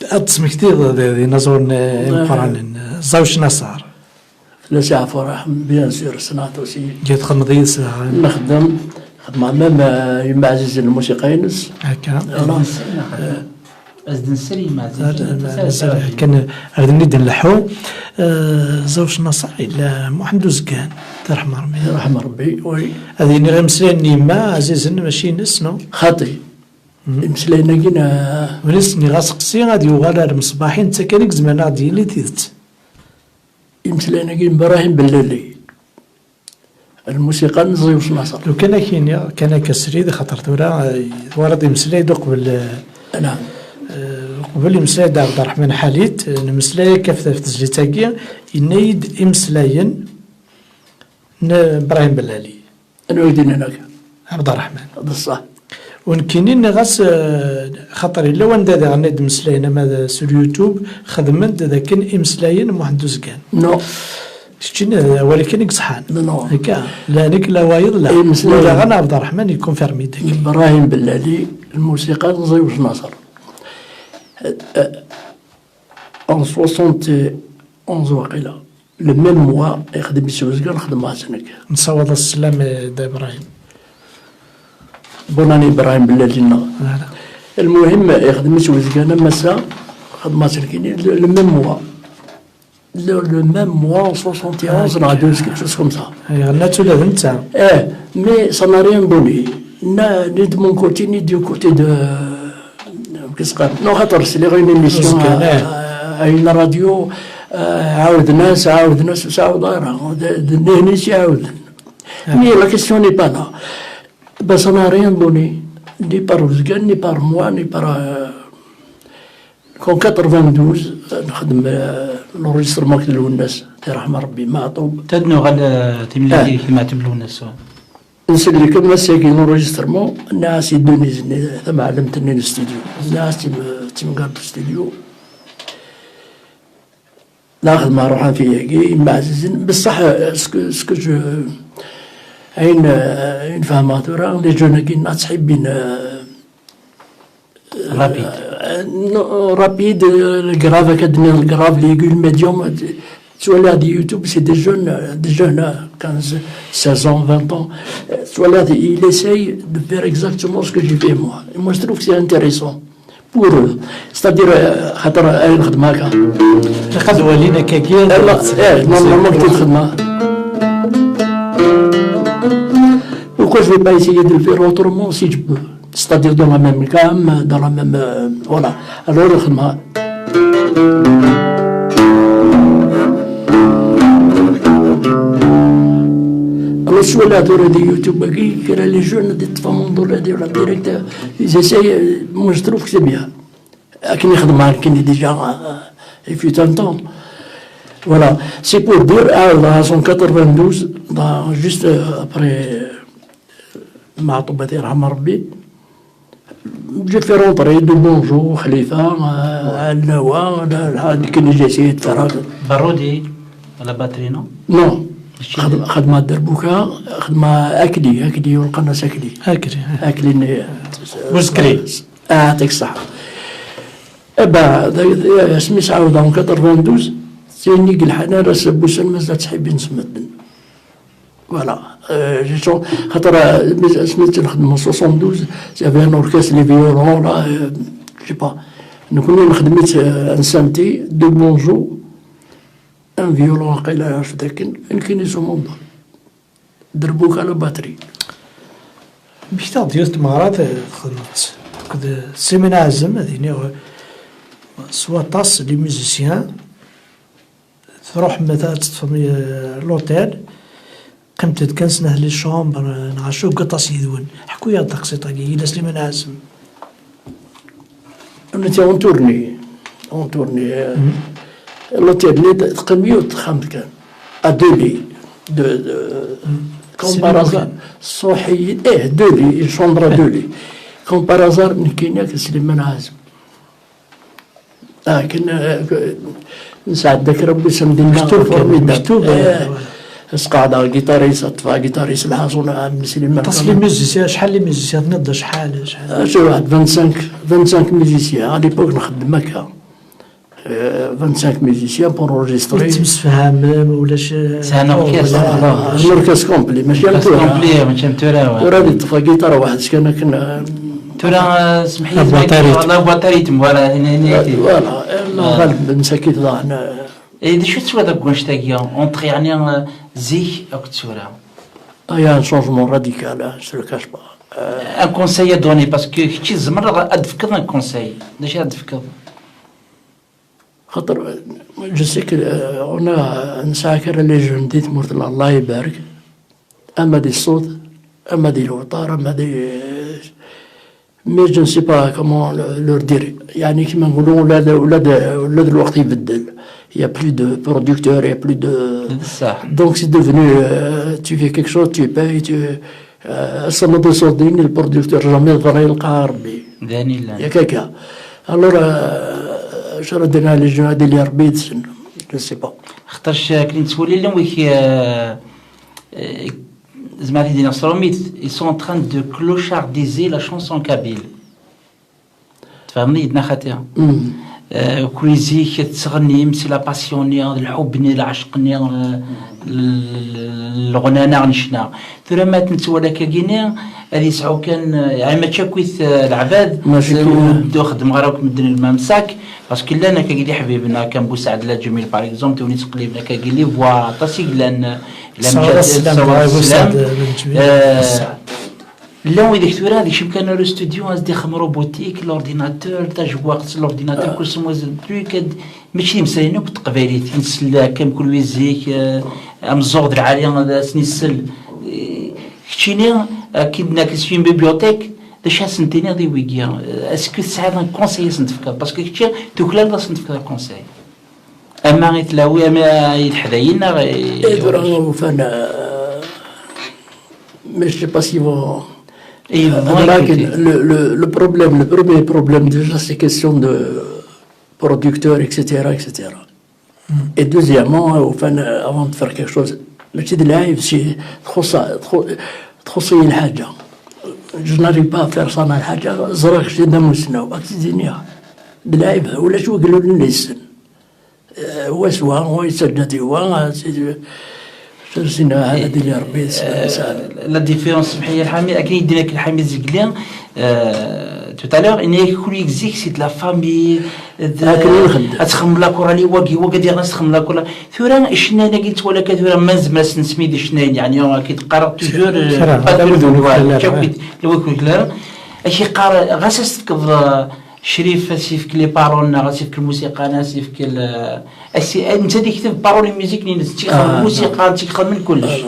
أتصم كتير ذي نزور مقارن زوج نصار لا ساعة فرح بيان سير صنعت وسي جيت خدم ذي ساعة نخدم أمام يما عزيز الموسيقينس هكا أزدن سليم كان أردني نلحو زوج نصاعي لا محمد زكان ترحم ربي يرحم ربي وي هذه غير مسلاني ما عزيزا ماشي نسنو خاطي مسلاني كينا ونسني غاسقسي غادي يوغال المصباحين انت كانك زمان غادي اللي تيدت مسلاني كين براهيم بالليلي الموسيقى نزيوش نصر لو كان كسريد خاطر تورا ورد مسلاي قبل نعم قبل مسلاي عبد الرحمن حاليت مسلاي كيف تسجيل ينيد امسلاين ابراهيم بلالي انا ودينا هناك عبد الرحمن هذا الصح ونكينين غاس خاطر الا وند هذا غنيد مسلاين هذا في اليوتيوب خدمت ذاك امسلاين محمد زكان نو شتينا ولكن صحان نو هكا لا نيك لا وايض لا ولا غنى عبد الرحمن يكون فيرمي داك ابراهيم بلالي الموسيقى نزيوش ناصر en 71 وقيلا لو ميم موا يخدم بسوزكا نخدم مع سنك نصوت السلام دا ابراهيم بوناني ابراهيم بلالي المهم يخدم بسوزكا انا مسا خدم مع سنكيني لو ميم موا le même mois en 71 on a deux quelque chose comme ça mais ça n'a rien donné ni de mon côté ni du côté de qu'est-ce que non خاطر c'est les émissions à une radio عاود ناس وساعود غيرها نهنيش يعاود mais la question n'est pas là ben ça n'a rien donné ni par Ouzgan ni par moi ni par كون 92 نخدم الانريسترمون كتلو الناس تيرحم ربي ما عطوب تدنو غادا تملي كيما تبلو الناس نسلي كما ساكن الانريسترمون الناس يدوني ثم علمتني الاستوديو الناس تيمقاد الاستوديو ناخذ ما روحان فيا كي معززين بصح اسكو جو عين فهماتورا لي جون كي الناس حابين rapide, le grave académie, le grave, l'aiguille, le médium. Soit là, des YouTube, c'est des jeunes, 15, 16 ans, 20 ans. Soit là, il essaye de faire exactement ce que j'ai fait moi. Et moi, je trouve que c'est intéressant pour eux. C'est-à-dire, خاطر أي الخدمة هكا. خذوا لينا كاكيا. normalement كنت الخدمة. Pourquoi je ne vais pas essayer de le faire autrement si je peux? C'est-à-dire dans la même gamme, dans la même... voilà. Alors, الخدمة. Alors, soit là, dans les YouTube, les jeunes, des femmes, dans les directeurs, ils essayent, moi je trouve que c'est bien. كي نخدم كي déjà, il fut un temps. Voilà, c'est pour dire, en 192, juste après Ma'atoubati Rahma Rabbi, j'ai fait rentrer de bonjour, Khalifa, Al-Nawa, qui nous essayé de faire. Barodi, à la batterie, non? Non, خدمة دربوكا خدمة أكلي والقناص أكلي بوسكري يعطيك الصحة. اسمي سعود عام 92 سيني الحنا راس بوسن مازال تحبين نسمدن فوالا خاطر سميت نخدم 72 سافي ان اوركاس لي فيولون لا جي با نكون خدمت انسانتي دو بونجو ان فيولون قيلا في ذاك كاين يسمون دربوك على باتري بيشتغل ديال تمارات خدمت كد سيمين عزم هذيني سوا طاس لي ميوزيسيان تروح مثلا تفهمي لوتيل قمت تكنسنا لي شومبر نعشو قطاس يدون حكوا يا الطقس طاقي ناس لي منعزم نتا اون تورني لوتيل اللي تقميو تخمت كان ادولي دو كومبارازار صحي دولي شومبر دولي كومبارازار نكينيا كسليمان عازم كنا نساعد ذاك ربي سمدنا مكتوب اسقاعد جيتاريس اطفا جيتاريس الحاصون عام سليمان تصلي ميوزيسيان شحال لي ميوزيسيان تنض شحال شو واحد 25 ميوزيسيان على ليبوك نخدم هكا 25 ميوزيسيان بور اونجستري تمسفهم ولاش سان اوركسترا الاوركسترا كومبلي ماشي كومبلي ماشي متورا وراني طفا جيتار واحد كنا ترى سمح لي والله بطاريتم ولا هنا فوالا غالب مساكين ضاعنا دي شو تسوى داك كونشتاكيا اونتر يعني زيك او كتسورا ان شونجمون راديكال سو كاش با ان كونساي دوني باسكو كي زمر ادفكر ان كونساي داش ادفكر خاطر جو سي كو انا نساكر لي جون ديت مورت الله يبارك اما دي الصوت اما دي الوتار اما دي مي جو نسي با كومون لور دير يعني كيما نقولوا ولاد الوقت يبدل il y a plus de producteurs, il y a plus de... Donc c'est devenu, tu fais quelque chose, tu payes, ça m'a descendu, le producteur jamais va يلقى ربي. يا كاكا. Alors شردنا لي جون هادي اللي ربي يتسنى. Je sais pas. خاطرش كي نتولي لهم ويك زعما دي نصروميت ils sont en train de clochardiser la chanson kabyle. تفهمني يدنا خاطيها. كويزيك تغني سي لا باسيوني الحب العشق الغنانه نشنا ثم ما تنتولا كاكيني هذه يسعو كان يعني ما تشاكويت العباد بدو خدم غراك مدن الممساك باسكو لانا كاكيلي حبيبنا كان بوسعد لا جميل باغ اكزومبل توني تقليبنا كاكيلي فوا طاسيك لان لا ويديك تورا هذيك شم كان الاستوديو قصدي خم روبوتيك لورديناتور تاع وقت لورديناتور كل سموز بلو ماشي مسالينو بالتقباليت نسلا كم كل ويزيك امزوغ العاليه سنسل كتشيني كيدنا كسفين بيبليوتيك داش سنتيني غادي ويكيا اسكو تساعد ان كونساي سنتفكر باسكو كتشي توكلا لا سنتفكر كونساي اما غيتلاوي اما يتحداينا غير فانا mais je sais pas s'ils vont... le premier problème déjà c'est question de producteurs, etc. Et deuxièmement, avant de faire quelque chose, le petit live, c'est trop الحاجة. Je n'arrive pas à faire ça dans الحاجة. زرق شي دموسنا وأكتزينيها. اللايف ولا شو يقولوا لنا يسن. هو سوا هو يسجد هو هذا ديال ربي لا ديفيرونس سمحي الحامي اكيد يدينا الحامي زقليان تو تالور اني كل اكزيك سي لا فامي تخمم لا كورالي واقي ديال ناس تخمم لا كورا ثورا شنا انا قلت ولا كثورا ما نسمي شنا يعني كي تقرا توجور لو كلار اشي قرا غاسس تكض شريف سيفك لي بارول سيفك الموسيقى سيفك انت اللي كتب بارول الميوزيك اللي تيخدم الموسيقى تيخدم من كلش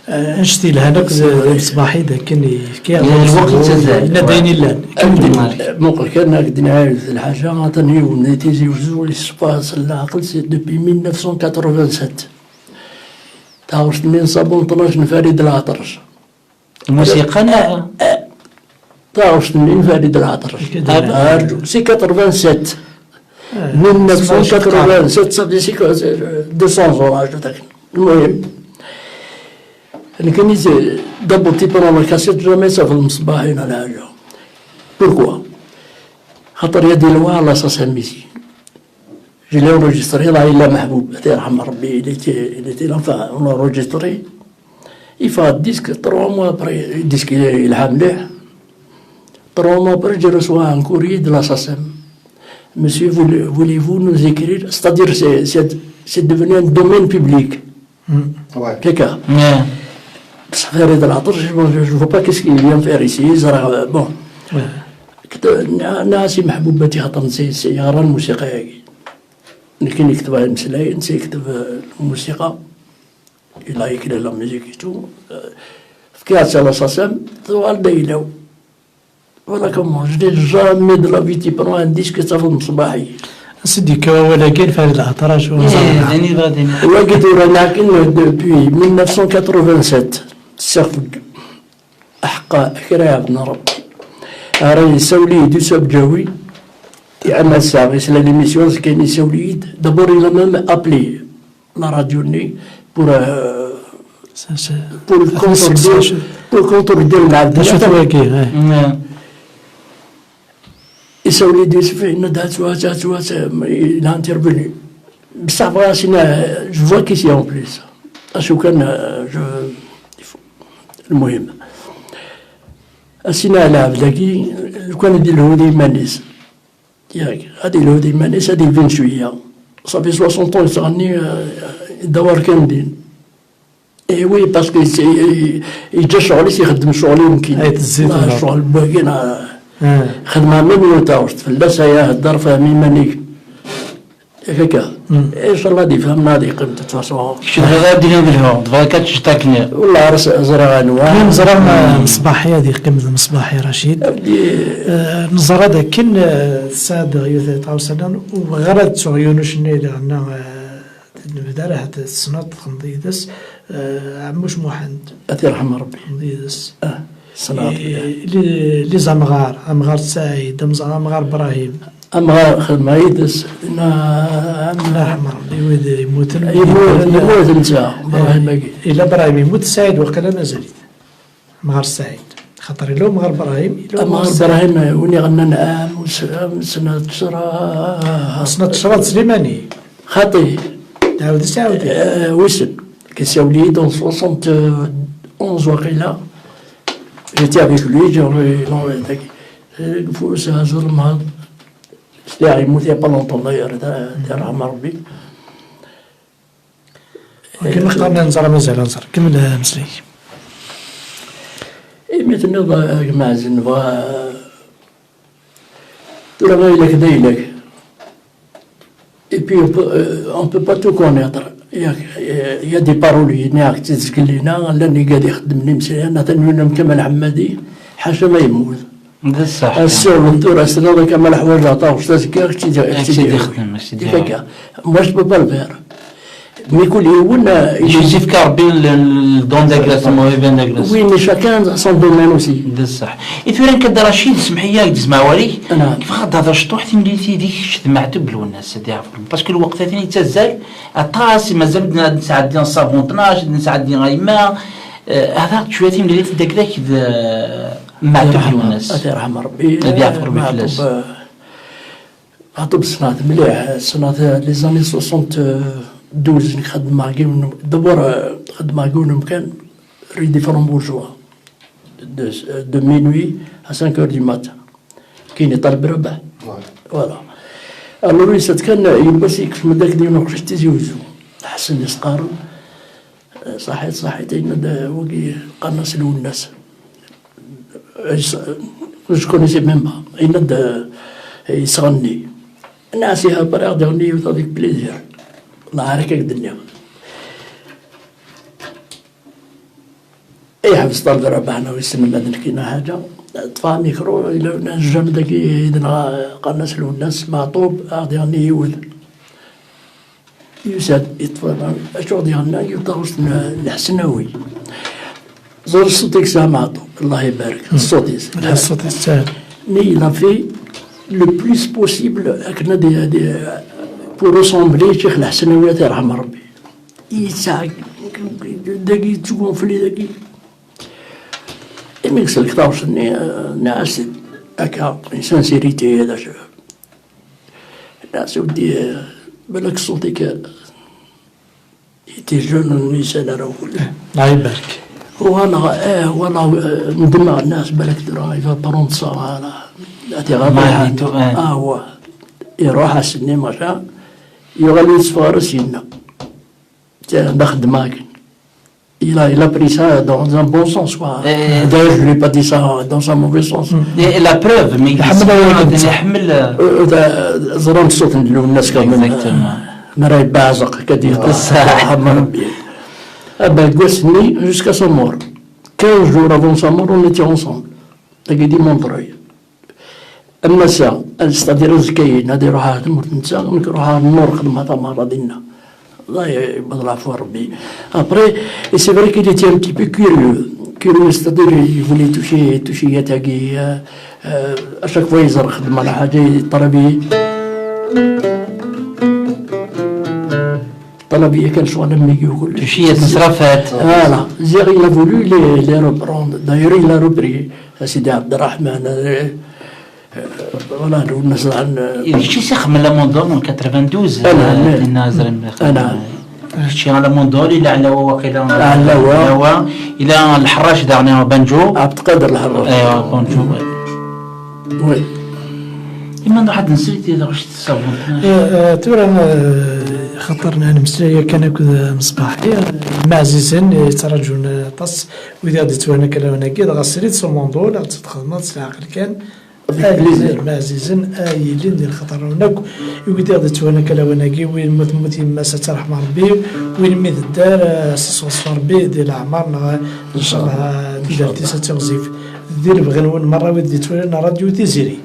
نشتي لهذاك الصباحي ذاك كي الوقت تزال نديني لان موقع كان هكذا نعاود الحاجة عطاني ونتيجي وزو السباس العقل سي دوبي 1987 تعرف من صابون 12 فريد العطرش الموسيقى لا تعرف من فريد العطرش سي 87 1987 صافي سي 200 زوراج المهم اللي كان دابو تي برون الكاسيت جامي صافي المصباح هنا الحاجة بوركوا خاطر يدي لوا على اساس ميسي جي لي اونجستري الله الا محبوب الله يرحم ربي اللي تي لافا اون اونجستري يفا ديسك 3 موا بري ديسك يلعب مليح 3 موا بري جي رسوا ان كوري دو لاساسم Monsieur, voulez-vous nous écrire? C'est-à-dire, c'est devenu un domaine public. C'est ça. Ça fait rire de l'autre, je ne vois pas qu'est-ce qu'il vient faire ici. Bon. ناسي محبوبتي خاطر نسي غير الموسيقى لكن يكتب المسلاي نسي يكتب الموسيقى إلا يكتب لا ميوزيك تو في كاس على ساسم طوال دايلو ولا كومون جو جامي دو لا فيتي برو ان ديسك صافي صباحي سيدي ولكن في هذه العطراج ولكن رانا كاين دوبوي 1987 صافي أحقا كرهنا ربي راه يساولي يدوسو بجاوي لأن الساعة لا ليميسيون كاين يساولي دابور إلا ميم أبلي لا راديو ني بور الكونتور ديال العبد يساولي يدوس فيه ندات وات إلا انترفوني بصح فراسينا جو فوا كيسي أون بليس أشو كان المهم أسينا على عبداكي لو كان يدير الهودي مانيس ياك هادي الهودي مانيس هادي فين شوية صافي 60 طون يتغني الدوار كاملين إي وي باسكو يجا شغلي يخدم شغلي يمكن الشغل باقينا خدمة ميم تاورت فلاس هي هدر فاهمي مانيك هكا ان شاء الله دي فهمنا هذه قيمته تفاصيل شنو غادي نديرو دابا كتشتاكني والله زرع انواع نزرع مصباحي هذه قيمه المصباحي رشيد نزرع هذا كن الساد غيوث تعاوسنا وغرد صغيون شنو اللي عندنا نبدا حتى السنه تخنديدس عموش محمد الله يرحم ربي خنديدس صلاة لي زمغار امغار سعيد امغار ابراهيم أما خدمة يدس الله يرحمه يموت نتا إبراهيم إلا إبراهيم يموت سعيد وقيلا مازالت مغار سعيد خاطر إلا مغار إبراهيم مغار إبراهيم وني غنى نعام سنة تشرى سليماني خاطي تعاود وسن كيساولي دون 71 وقيلا جيتي افيك لوي جوري داك الفوس هازور مع سلاعي يموت يا بالونطون داير يرحم ربي كما قلنا نزرع مازال نزرع كمل مسلي مثل جماعة زنفا ترى غايلك دايلك et puis on peut pas tout connaître il y a des paroles هناك تسجل لنا لاني قاعد يخدم لي مسيح انا تنوينهم كمال حمادي حاشا ما يموت بصح السؤال دور السنة كمال حوايج عطاو استاذ كاع كي يخدم هكا واش بابا الفير مي كل يوم يجي في كاربين الدون داكلاس الموهبه داكلاس وين شاكان سون دومين اوسي بصح اثورا كد رشيد سمحي لي تسمع والي كيف غاد هذا شطوح تمديتي ديك شتمعتو بالوناس هادي عفوا باسكو الوقت ثاني تزال الطاس مازال نساعد الصابون 12 نساعد غايما هذا شويه تمديت داك معتوب بالوناس الله يرحم ربي هادي عفوا ربي فلاس عطوب السنة مليح السنة لي زاني 72 نخدم مع كيون دابور خدم مع كيون كان ري دي فرامبورجوا دو مينوي à 5 heures du matin كاين يطلب ربح فوالا الو ريسات كان يلبس يكف من داك ديال نخرج تيزوزو حسن يسقار صحيت اين وكي قناص الناس جو كونيسي ميم با اين يسغني الناس يهبر يغني وتضيك بليزير الله يعارك الدنيا اي حفظ طالب ربحنا ويسلم مدن كينا حاجه طفى ميكرو الى نجم داكي يدنا قناص الناس معطوب ديالني يول يساد يطفى اشو ديالنا يطرس الحسناوي زور صوتك سا معطوب الله يبارك الصوت الصوت il a fait le plus possible كنا دي pour ressembler شيخ الحسناوي يرحم ربي يساق داكي تشوفون في داكي ميكس الكتاوش ناس هكا سانسيريتي هذا شو الناس ودي بالك صوتك يتجون النساء راهو الله يبارك وانا من ضمن الناس بالك راهي فرونت صار انا هو يروح السني ماشا يغلي سفارس ينا نخدم ماكن il a pris ça dans un bon sens quoi. D'ailleurs je lui ai pas dit ça dans un mauvais sens. Et la preuve mais يحمل زران صوت الناس كامل مراي بازق كدير الصحة ربي أبا قوسني jusqu'à sa mort 15 jours avant sa mort on était ensemble تاكي دي مونطروي أما سا c'est-à-dire زكاين هادي روحها تموت نسا نروحها النور خدمها مرة دينا الله يبارك في ربي. Après, et c'est vrai qu'il était un petit peu curieux, c'est-à-dire il voulait toucher يتاقي à chaque fois يزر خدم على حاجة طلبية كان شغل لما يقول toucher المصرفات. Voilà, il a voulu les reprendre. D'ailleurs il a repris سيدي عبد الرحمن. Voilà, الناس عن شي ساخ من لاموندون 92 النازل أنا شي على موندول الى على واقيلا على هو الى الحراش داغني بنجو عبد القادر الحراش ايوا بنجو وي إما واحد نسيت إذا واش تصاوب تورا خطرنا أنا مسلايا كان مصباح معززين يترجون طس وإذا ديتو أنا كلاونا كيد غسريت سوموندو لا تتخدم العقل كان معززين آيلين ديال خطر هناك وإذا ديتو أنا كلاونا كي وين موت يما سترحم ربي وين ميت الدار سوصفر ربي ديال عمرنا إن شاء الله ديال ستغزيف دير بغنون مرة وديتو أنا راديو تيزيري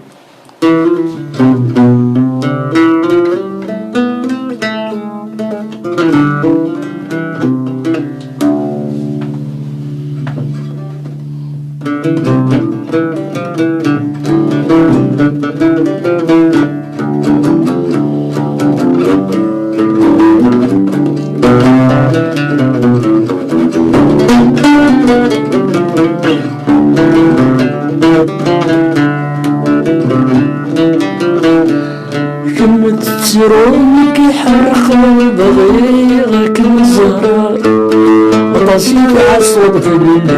تسيرونك يحرق بغيرك الزهراء رصيد عصر في الليل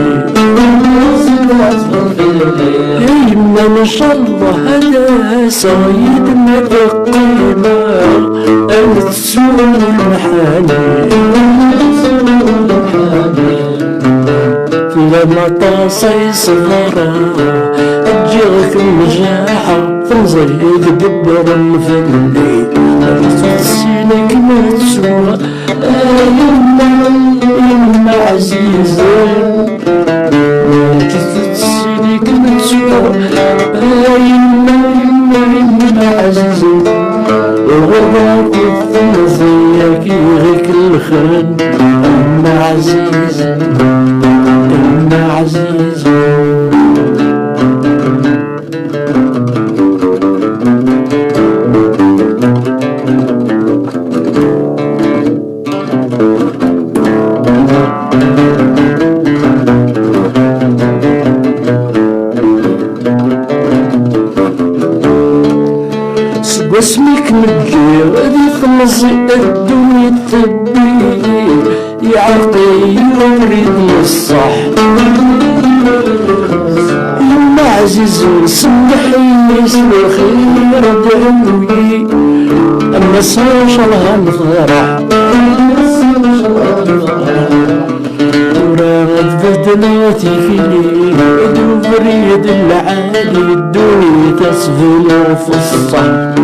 يما ما شاء الله هذا صايد متقيمة أنا تسوق المحامي في المطاصي صغيرة أجيغك المجاحة فنزيد دبر المفلي تسينك ما تسوى يما عزيزة تسينك ما تسوى يما عزيزة الغربة والثنزيك يغيك الخان يما عزيزة يما عزيزة واسمك نجي غادي تمزي الدنيا تبي يعطي ونريد الصح يما عزيز سمحي اسم الخير دعوي اما صاش الله نفرح وراد بدلاتي فيني بريد العالي الدنيا تسفل في الصح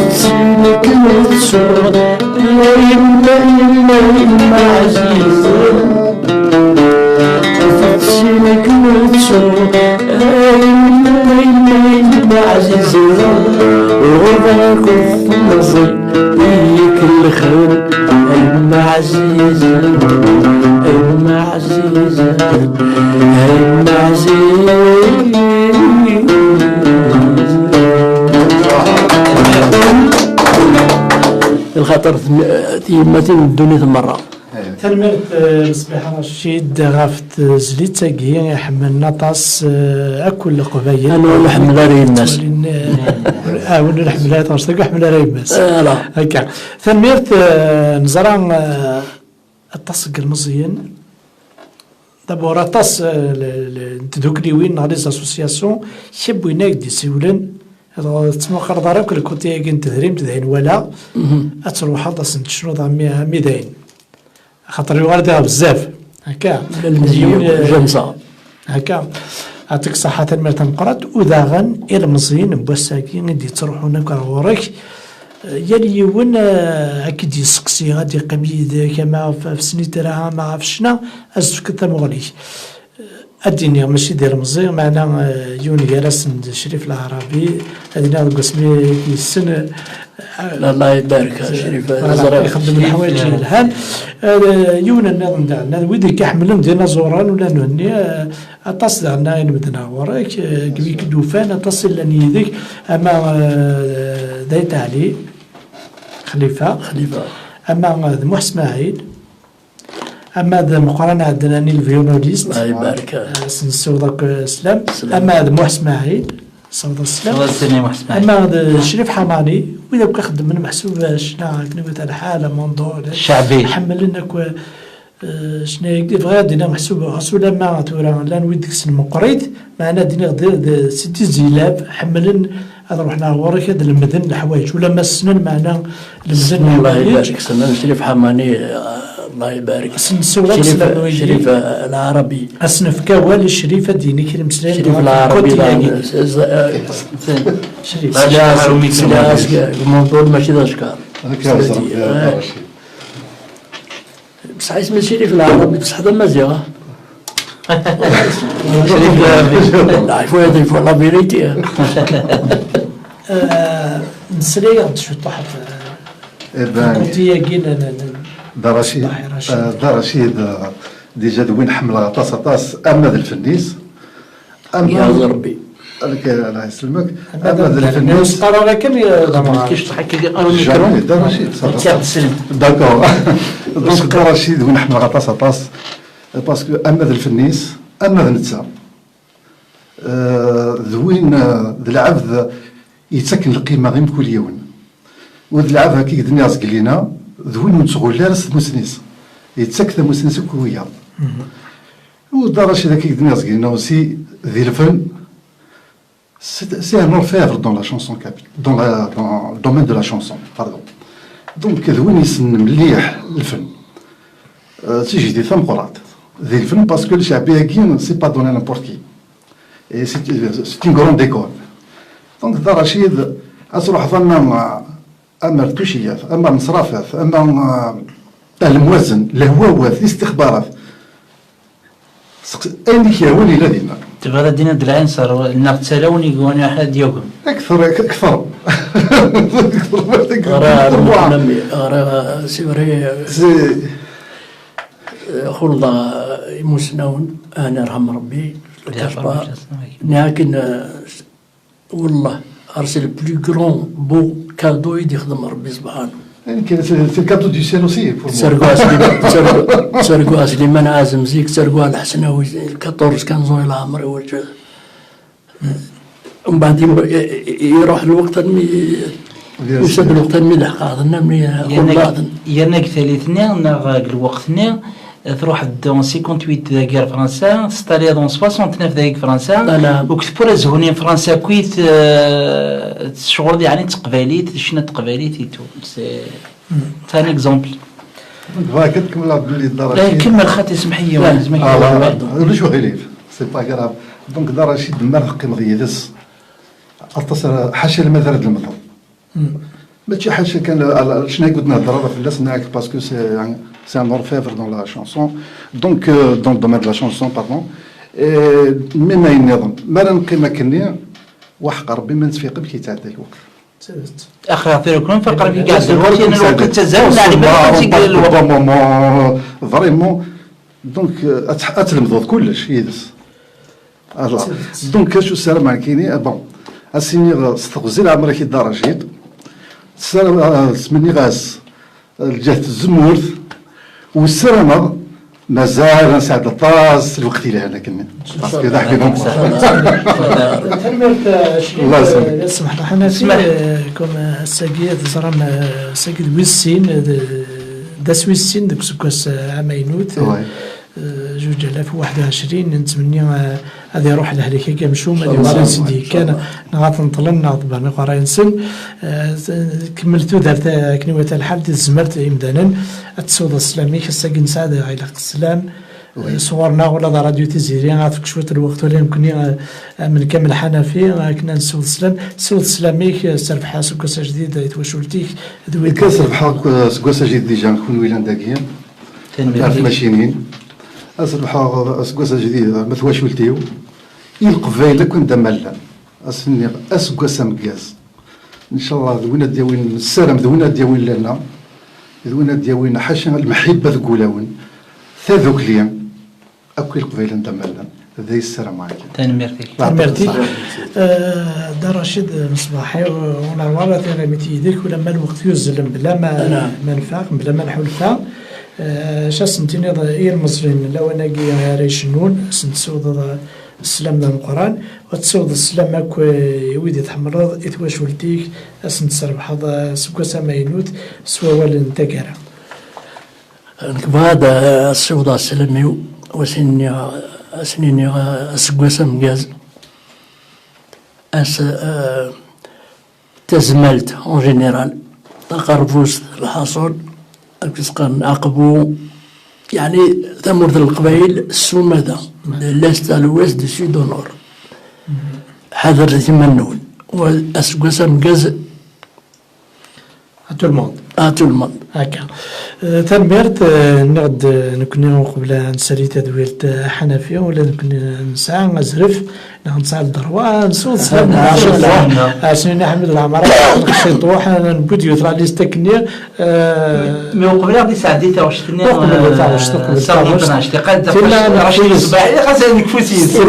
تسينك متسوى يما عزيزة كنت كل خير أيما عزيزة أيما عزيزة أيما عزيزة الخطر تيمتين الدنيا مرة تنمرت مصباح رشيد غافت زليت تاكي حملنا طاس اكل قبايل انا نحمل راي الناس ولا نحمل طاس تاكي حمل راي الناس لا هكا تنمرت نزرع الطاس المزيان دابا طاس تدوكلي وين على ليزاسوسياسيون شابو هناك دي سيولن تسمى خرضارك الكوتي كنت تدريم تدهين ولا اتروح هذا سنت شنو ضا ميدين خاطر يواردها بزاف هكا جنزة هكا عطيك الصحة المرت مقرات وداغن إلى مزيين بوساكي غادي تروحوا هناك وراك يلي يون أكيد يسقسي غادي قميد كما في سنيتها ما عرف شنا أزفك تمغلي الدنيا ماشي ديال مزيان معنا يون جالس شريف العربي هذينا قسمي السن الله يبارك شريف يخدم الحوايج الحال يون النظام تاعنا ويدي كيحملهم ديناصوران ولا نهني اتصل عندنا نبدنا وراك كبيك دوفان اتصل لني يديك اما دايت علي خليفه اما محسن اسماعيل اما هذا مقارنة عندنا الفيولونيست الله يبارك سنسودك سلام اما هذا محسن اسماعيل صوت السلام اما هذا شريف حماني واذا بقى خدم من محسوب شنا كنبت الحاله منظور الشعبي حمل لنا شنا يقدر غادينا محسوب رسول ما تورا لا نويد ديك المقريت معنا دينا سيدي زيلاب حملن هذا رحنا وراك هذا المدن الحوايج ولا مسنن معنا المدن الله يبارك سنن شريف حماني الله يبارك شريف العربي أصنف كوالي الشريفة ديني كريم سلام شريف العربي شريف سلاس الموضوع ماشي ذا أشكال بصح اسم شريف العربي بصح هذا مزيغة لا يفو لا فيريتي نسلي شو طحت قلت يا كينا دا رشيد ديجا وين حمل طاس اماد الفنيس يا ربي الله يسلمك اماد الفنيس قرار كم ما كاينش تحكي الميكرو دا رشيد داكور دونك دا رشيد وين حمل طاس باسكو اماد الفنيس اماد نتسا ذوين العبد يتسكن القيمه غير كل يوم وذ العبد هكيك الدنيا زقلينا ذوين من شغل لارس مسنيس يتسكت مسنيس كويا ودار شي ذاك الدنيا زقلينا وسي ذي الفن سي ان اورفيفر دون لا شونسون دون الدومين دو لا شونسون باردون دونك ذوين يسن مليح الفن تيجي دي ثم قرات ذي الفن باسكو الشعبيه كين سي با دوني نيمبورت كي اي سي اون غروند ايكول دونك دار رشيد اصروح ظنا اما التوشيات اما المصرافات اما الموازن الهواوات الاستخبارات اين كيهوني لدينا تبغى دينا دلعين صار نغتسلوني يقولون احد يوم اكثر غرا سيوري خلطة يمسنون انا يرحم ربي لكن والله ارسل بلو كرون بو كادو يخدم ربي سبحانه يعني سي الكادو دو سيل اوسي سرقوا سليمان عازم زيك سرقوا الحسناوي 14 كان زوي العمر وجه ومن بعد يروح الوقت يسد الوقت الملح قاعدنا من ينك ثالثنا نغ الوقتنا تروح دون 58 دقائق فرنسا ستالي دون 69 دقائق فرنسا وكتبوا زهونين فرنسا كويت شغل يعني تقباليت شنو تقباليت يتو سي ثاني اكزومبل كتكمل بلي الدار كمل خاطي سمحيه ولا شو غيليف سي با كراف دونك دار شي مرق مغيدس اتصل حاشا المذرد المطر ماشي حاشا كان شنو قلت نهضر في الناس معاك باسكو سي c'est un orfèvre dans la chanson donc dans le domaine de la chanson pardon مما ينظم ما نقي ما كني وحق ربي ما نتفيق بكي تعدى الوقت اخي عطيكم فقره في كاع الوقت الوقت تزال يعني ما تيقال الوقت فريمون دونك اتلمضوا كلش يدس دونك شو السلام عليكيني بون اسيني استغزل عمرك الدرجيت سمني غاس الجهة الزمورث والسرمة مازال نساعد الطاس الوقت اللي هنا كنا باسكو ذاك لهم الله يسلمك اسمح لنا حنا كون الساقيات زرنا ساقيد ويسين داس ويسين داك سكاس عامينوت 2021 نتمنى هذا يروح لهليك كمشوم هذه ورا سيدي كان غاتنطلنا طبعا قراين سن كملتو دارت كنوه الحال زمرت يمدانا التصويد السلامي الساكن سعاده عائله السلام صورنا ولا راديو تيزيري غاتفك شويه الوقت ولا يمكن من كامل حنفي كنا نسول السلام سول السلامي سربحه سكاسه جديده يتوشولتيك دوي كسربحه سكاسه جديد ديجا نكون ويلان داكيا تعرف ماشينين أصبحوا أسقوسة جديدة مثل شولتيو القبيلة كنت مالا أسني أسقوسة مقاز إن شاء الله ذوينا دياوين السلام ذوينا دياوين لنا ذوينا دياوين حاشا المحبة ذكولاون ثاذوك ليا أكو القبيلة ندمالا ذي السلام عليكم. تنمرتي دار رشيد مصباحي ونروار ثاني متي يديك ولما الوقت يزلم بلا ما نفاق بلا ما نحول فاق شاسنتيني إير المصريين لو أنا جي ريشنون سنتسود السلام ذا القرآن وتسود السلام أكو يويد يتحمل يتواش ولتيك سنتسرب هذا سكوا سماينوت سوا ولا نتجرا. هذا السود السلامي وسنين سكوا سمجاز تزملت أون جينيرال تقربوس الحصول كسقن عقبو يعني ثمر القبائل السومدة لاست الويست دو سود نور حذر ثمنون واسقسا مجاز اتو الموند هكا تنبيرت نقد نكون قبل نسالي تدويرت حنفيه ولا نكون نسعى نزرف نسعى الدروان نسول سلام سنين احمد العمارة نخشي طروح نبوديو ترى لي ستكنير مي قبل غادي ساعديته واش تني صابون طناش قد رشيد صباحي خاصها نكفوسي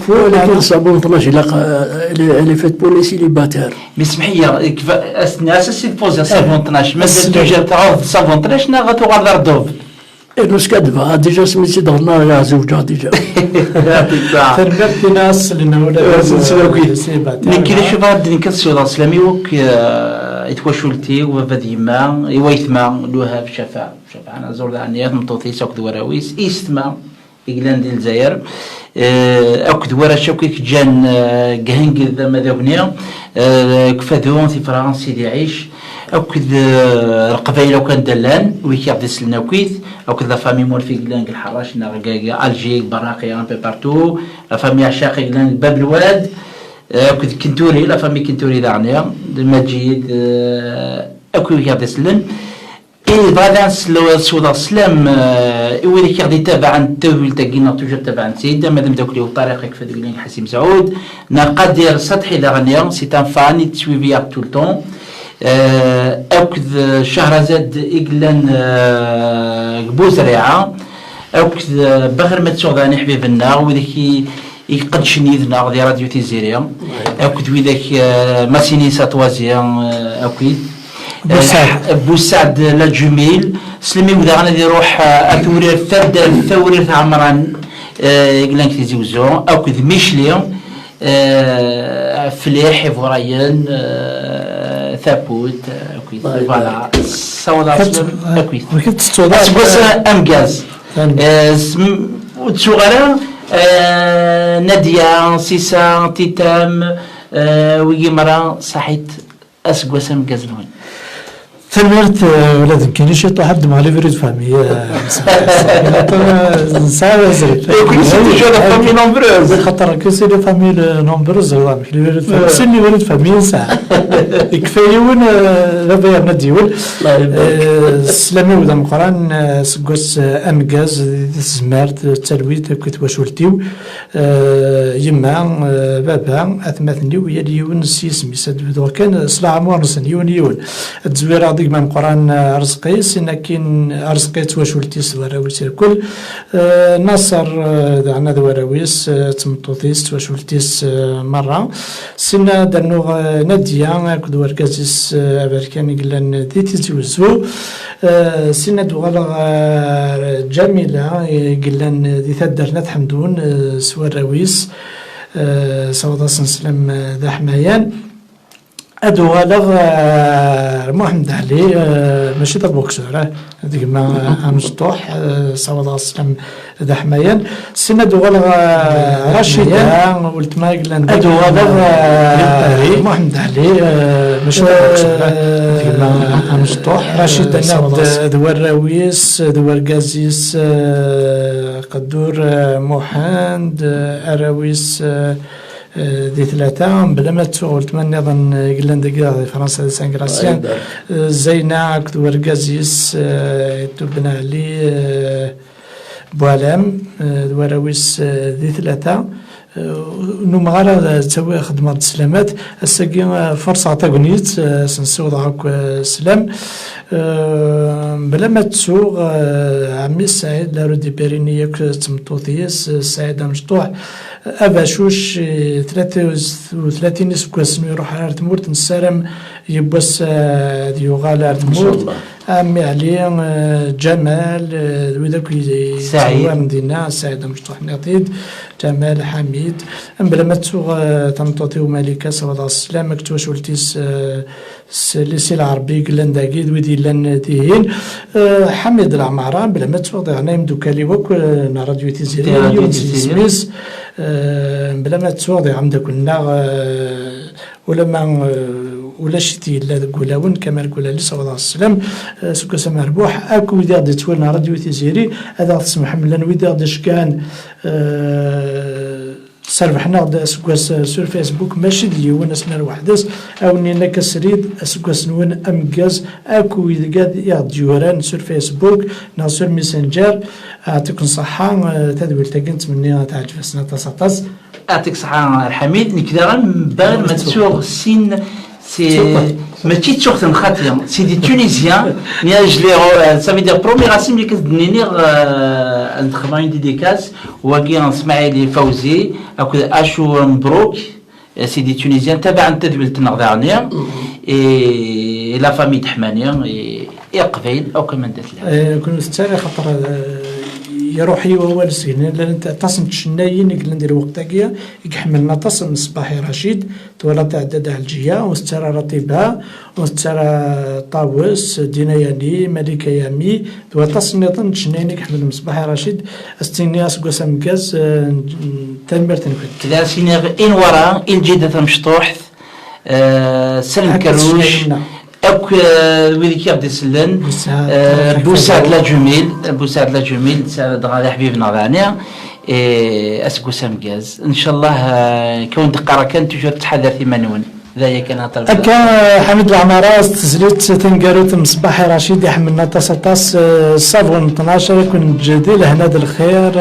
ولكن صابون طناش اللي فات بوليسي لي باتير مسمحيه الناس سي بوزا صابون طناش مازال توجد تعوض صابون طناش غاتو غادر دوب نوش كدفا ديجا سميتي دغنا يا زوجة ديجا تربيت ناس لنا ولا سلسلة كويس نكيل شوف هاد نكسو الاسلامي وك يتوشولتي وبابا ديما يويثما لوها في شفاعة انا زور ذا مطوطي سوك دوراويس ايستما إقلان ديال الجزائر أكد ورا شوكيك جان قهنق ذا مذاونيا كفادون في فرنسا سيدي عيش أكد القبائل وكان دلان ويكي عبد السلنا وكيث أكد لا فامي مول في قلان الحراش ناغا ألجيك براقي أن بي بارتو لا فامي عشاقي قلان باب الواد أكد كنتوري لا فامي كنتوري دعنيا المجيد أكد ويكي عبد السلنا فالانس لو سودا سلام ويلي كيغدي تابع التويل تاكينا توجور تابع سيدا مادام داك لي طريقك في ديك حسيم سعود نقدر سطحي لاغنيا سي ان فان يتسويفي اب تو طون اكد شهرزاد اقلان بوزريعه اكد بغير ما تسوغاني حبيبنا وذاك يقد شنيدنا غادي راديو تيزيريا اكد وذاك ماسيني ساتوازيان اكيد بوسعد للجميل سلمي وذا غادي يروح اثورير فرد الثورير تاع عمران قلنا كتيزي وزون او كذ ميشلي فليح فورايان ثابوت اكيد فوالا صودا اكيد كنت تصودا امغاز وتصغرا ناديه سيسا تيتام ويمرا صحيت اسقوس امغاز لون تنمرت ولاد كاين شي طاح حد مع لي فريد فامي نسال زرت كل سيدي جو فامي نومبروز خاطر كل سيدي فامي نومبروز سني ولد فامي ساعه كفايه وين دابا نديول السلامي ودا مقران سكوس امكاز زمارت التلويت كنت واشولتيو يما بابا اثمثني ويا ديون سيسمي سد كان صلاح عمر سنيون يون التزويره ديك ما مقران رزقي سنا كاين رزقي تواشولتي سواراويس الكل ناصر عندنا دواراويس تمطوطيس تواشولتيس مره سنا درنو ناديه كدو وركازيس ابركاني قلنا ديتي توزو سنا دوغالا جميله قلنا دي ثدرنا حمدون سواراويس صودا سنسلم ذا حمايان أدوغالغ محمد علي ماشي دا بوكسور هذيك ما مشطوح صودا سلم ذا حمايان سنة دوغالغ رشيدة ولت ما قلنا أدوغالغ محمد علي ماشي دا بوكسور هذيك ما مشطوح رشيدة دوار راويس دوار قازيس قدور محمد أراويس دي ثلاثة بلا ما تسوغ تمنى ظن قلنا دقيقة فرنسا دي سانكراسيان زينا كدو ورقازيس تبنى علي بوالام دواراويس دي ثلاثة نمغالا تسوي خدمة السلامات الساقي فرصة تاغنيت سنسوغ دعاك السلام بلا ما تسوغ عمي سعيد لارو دي بيرينيك تمطوطيس سعيد مشطوح أباشوش 33 سكواسن يروح على تمورت نسالم يبوس ديوغال على تمورت أمي علي جمال وذاك سعيد مدينة سعيد مشطوح نقيد جمال حميد بلا ما تسوغ تمطوطي ومالكة سواد السلام كتواش ولتيس ليسي العربي قلن داكيد ويدي لن تيهين حميد العمارة بلا ما تسوغ غنايم دوكالي وك راديو تيزيري يوم سميس بلا ما تسوغ عمدا كنا ولما ولا شتي لا قولاون كما قولا لي صلى السلام سكو سما ربوح اكو ويدا دي تولنا راديو تيزيري هذا تسمح من ويدا داش كان سربحنا سكواس سور فيسبوك ماشي اليوم اسنا الوحدس او نينا كسريد سكواس نون امكاز اكو ويدا يا ديوران سور فيسبوك نا سور ميسنجر يعطيكم صحة تدويل تاكنت مني تعجب سنة تصاطاس يعطيك صحة الحميد نكذا باغي ما تسوغ سين سي ماشي تشوف نخاطر سي دي تونيزيان نياج لي سافي دير برومي راسيم اللي كتدنيني نخدم ديديكاس واكي اسماعيلي فوزي اكو اشو مبروك سي دي تونيزيان تابع التدويل تنغدانيا اي لا فامي تحمانيا اي قبيل او كما درت لها كنت ستاري خاطر يروح هو السجن لان تصن تشناين قلنا ندير وقتاكيا يحملنا تصن صباحي رشيد تولا تعداد على الجيه وسترى رطيبه وسترى طاووس دينياني ملكه يامي تولا تصن تشناين يحمل صباحي رشيد استني اسكو سمكاز تنمر تنفذ كذا سينيغ ان ورا الجده مشطوح سلم كروش أك ويديك يبدي سلن بوسعد لا جميل بوسعد لا جميل تساعد غادي حبيبنا غانيا أسكو سامكاز إن شاء الله كون دقارة كان تجور تحذر ثمانون ذا كان طلب أكا حمد العمارة تسليت تنقاروت مصباحي رشيد يحملنا تصاطاس صافون 12 يكون جديد هنا الخير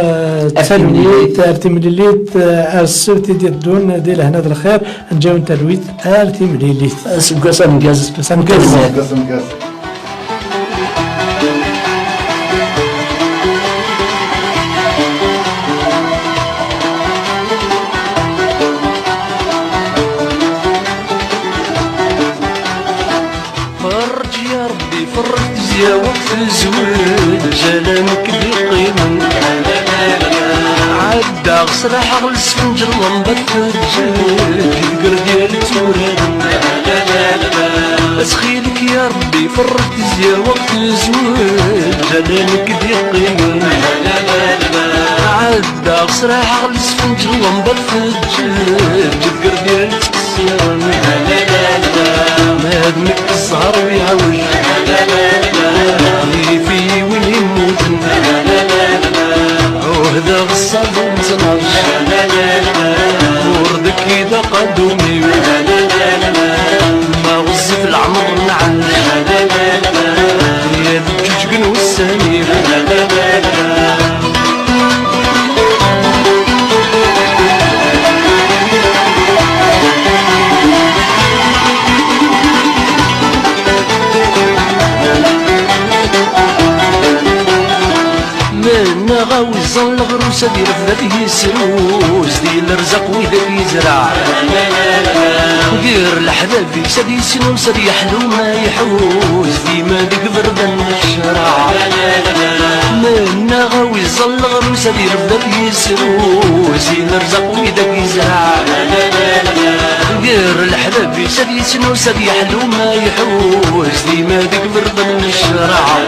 تلويت ارتمليليت السبت ديال الدون ديال هنا الخير نجاو تلويت ارتمليليت سكو سامكاز سامكاز يا وقت الزواج جلالك بالقيمة عدى صراحة غلس فنجر لمبة الدجاج القر ديال التوران اسخيلك يا ربي فرقت يا وقت الزواج جلالك بالقيمة عدى صراحة غلس فنجر لمبة الدجاج القر ديال يرمي ما دمك الزهر ويعوج في وين يموت وهذا غصب ومزنر وردك إذا قدومي ما غزي في العمر نعل يا الجوج قنو السنير غاوي الظل غروسة ديال فذاته السروس ديال الرزق ويدك يزرع غير الحباب سدي سنو سدي يحلو ما يحوس ديما ديك بردن الشرع منا غاوي الظل غروسة ديال فذاته السروس ديال الرزق ويدك يزرع غير الحباب سدي سنو سدي يحلو ما يحوس ديما ديك بردن الشرع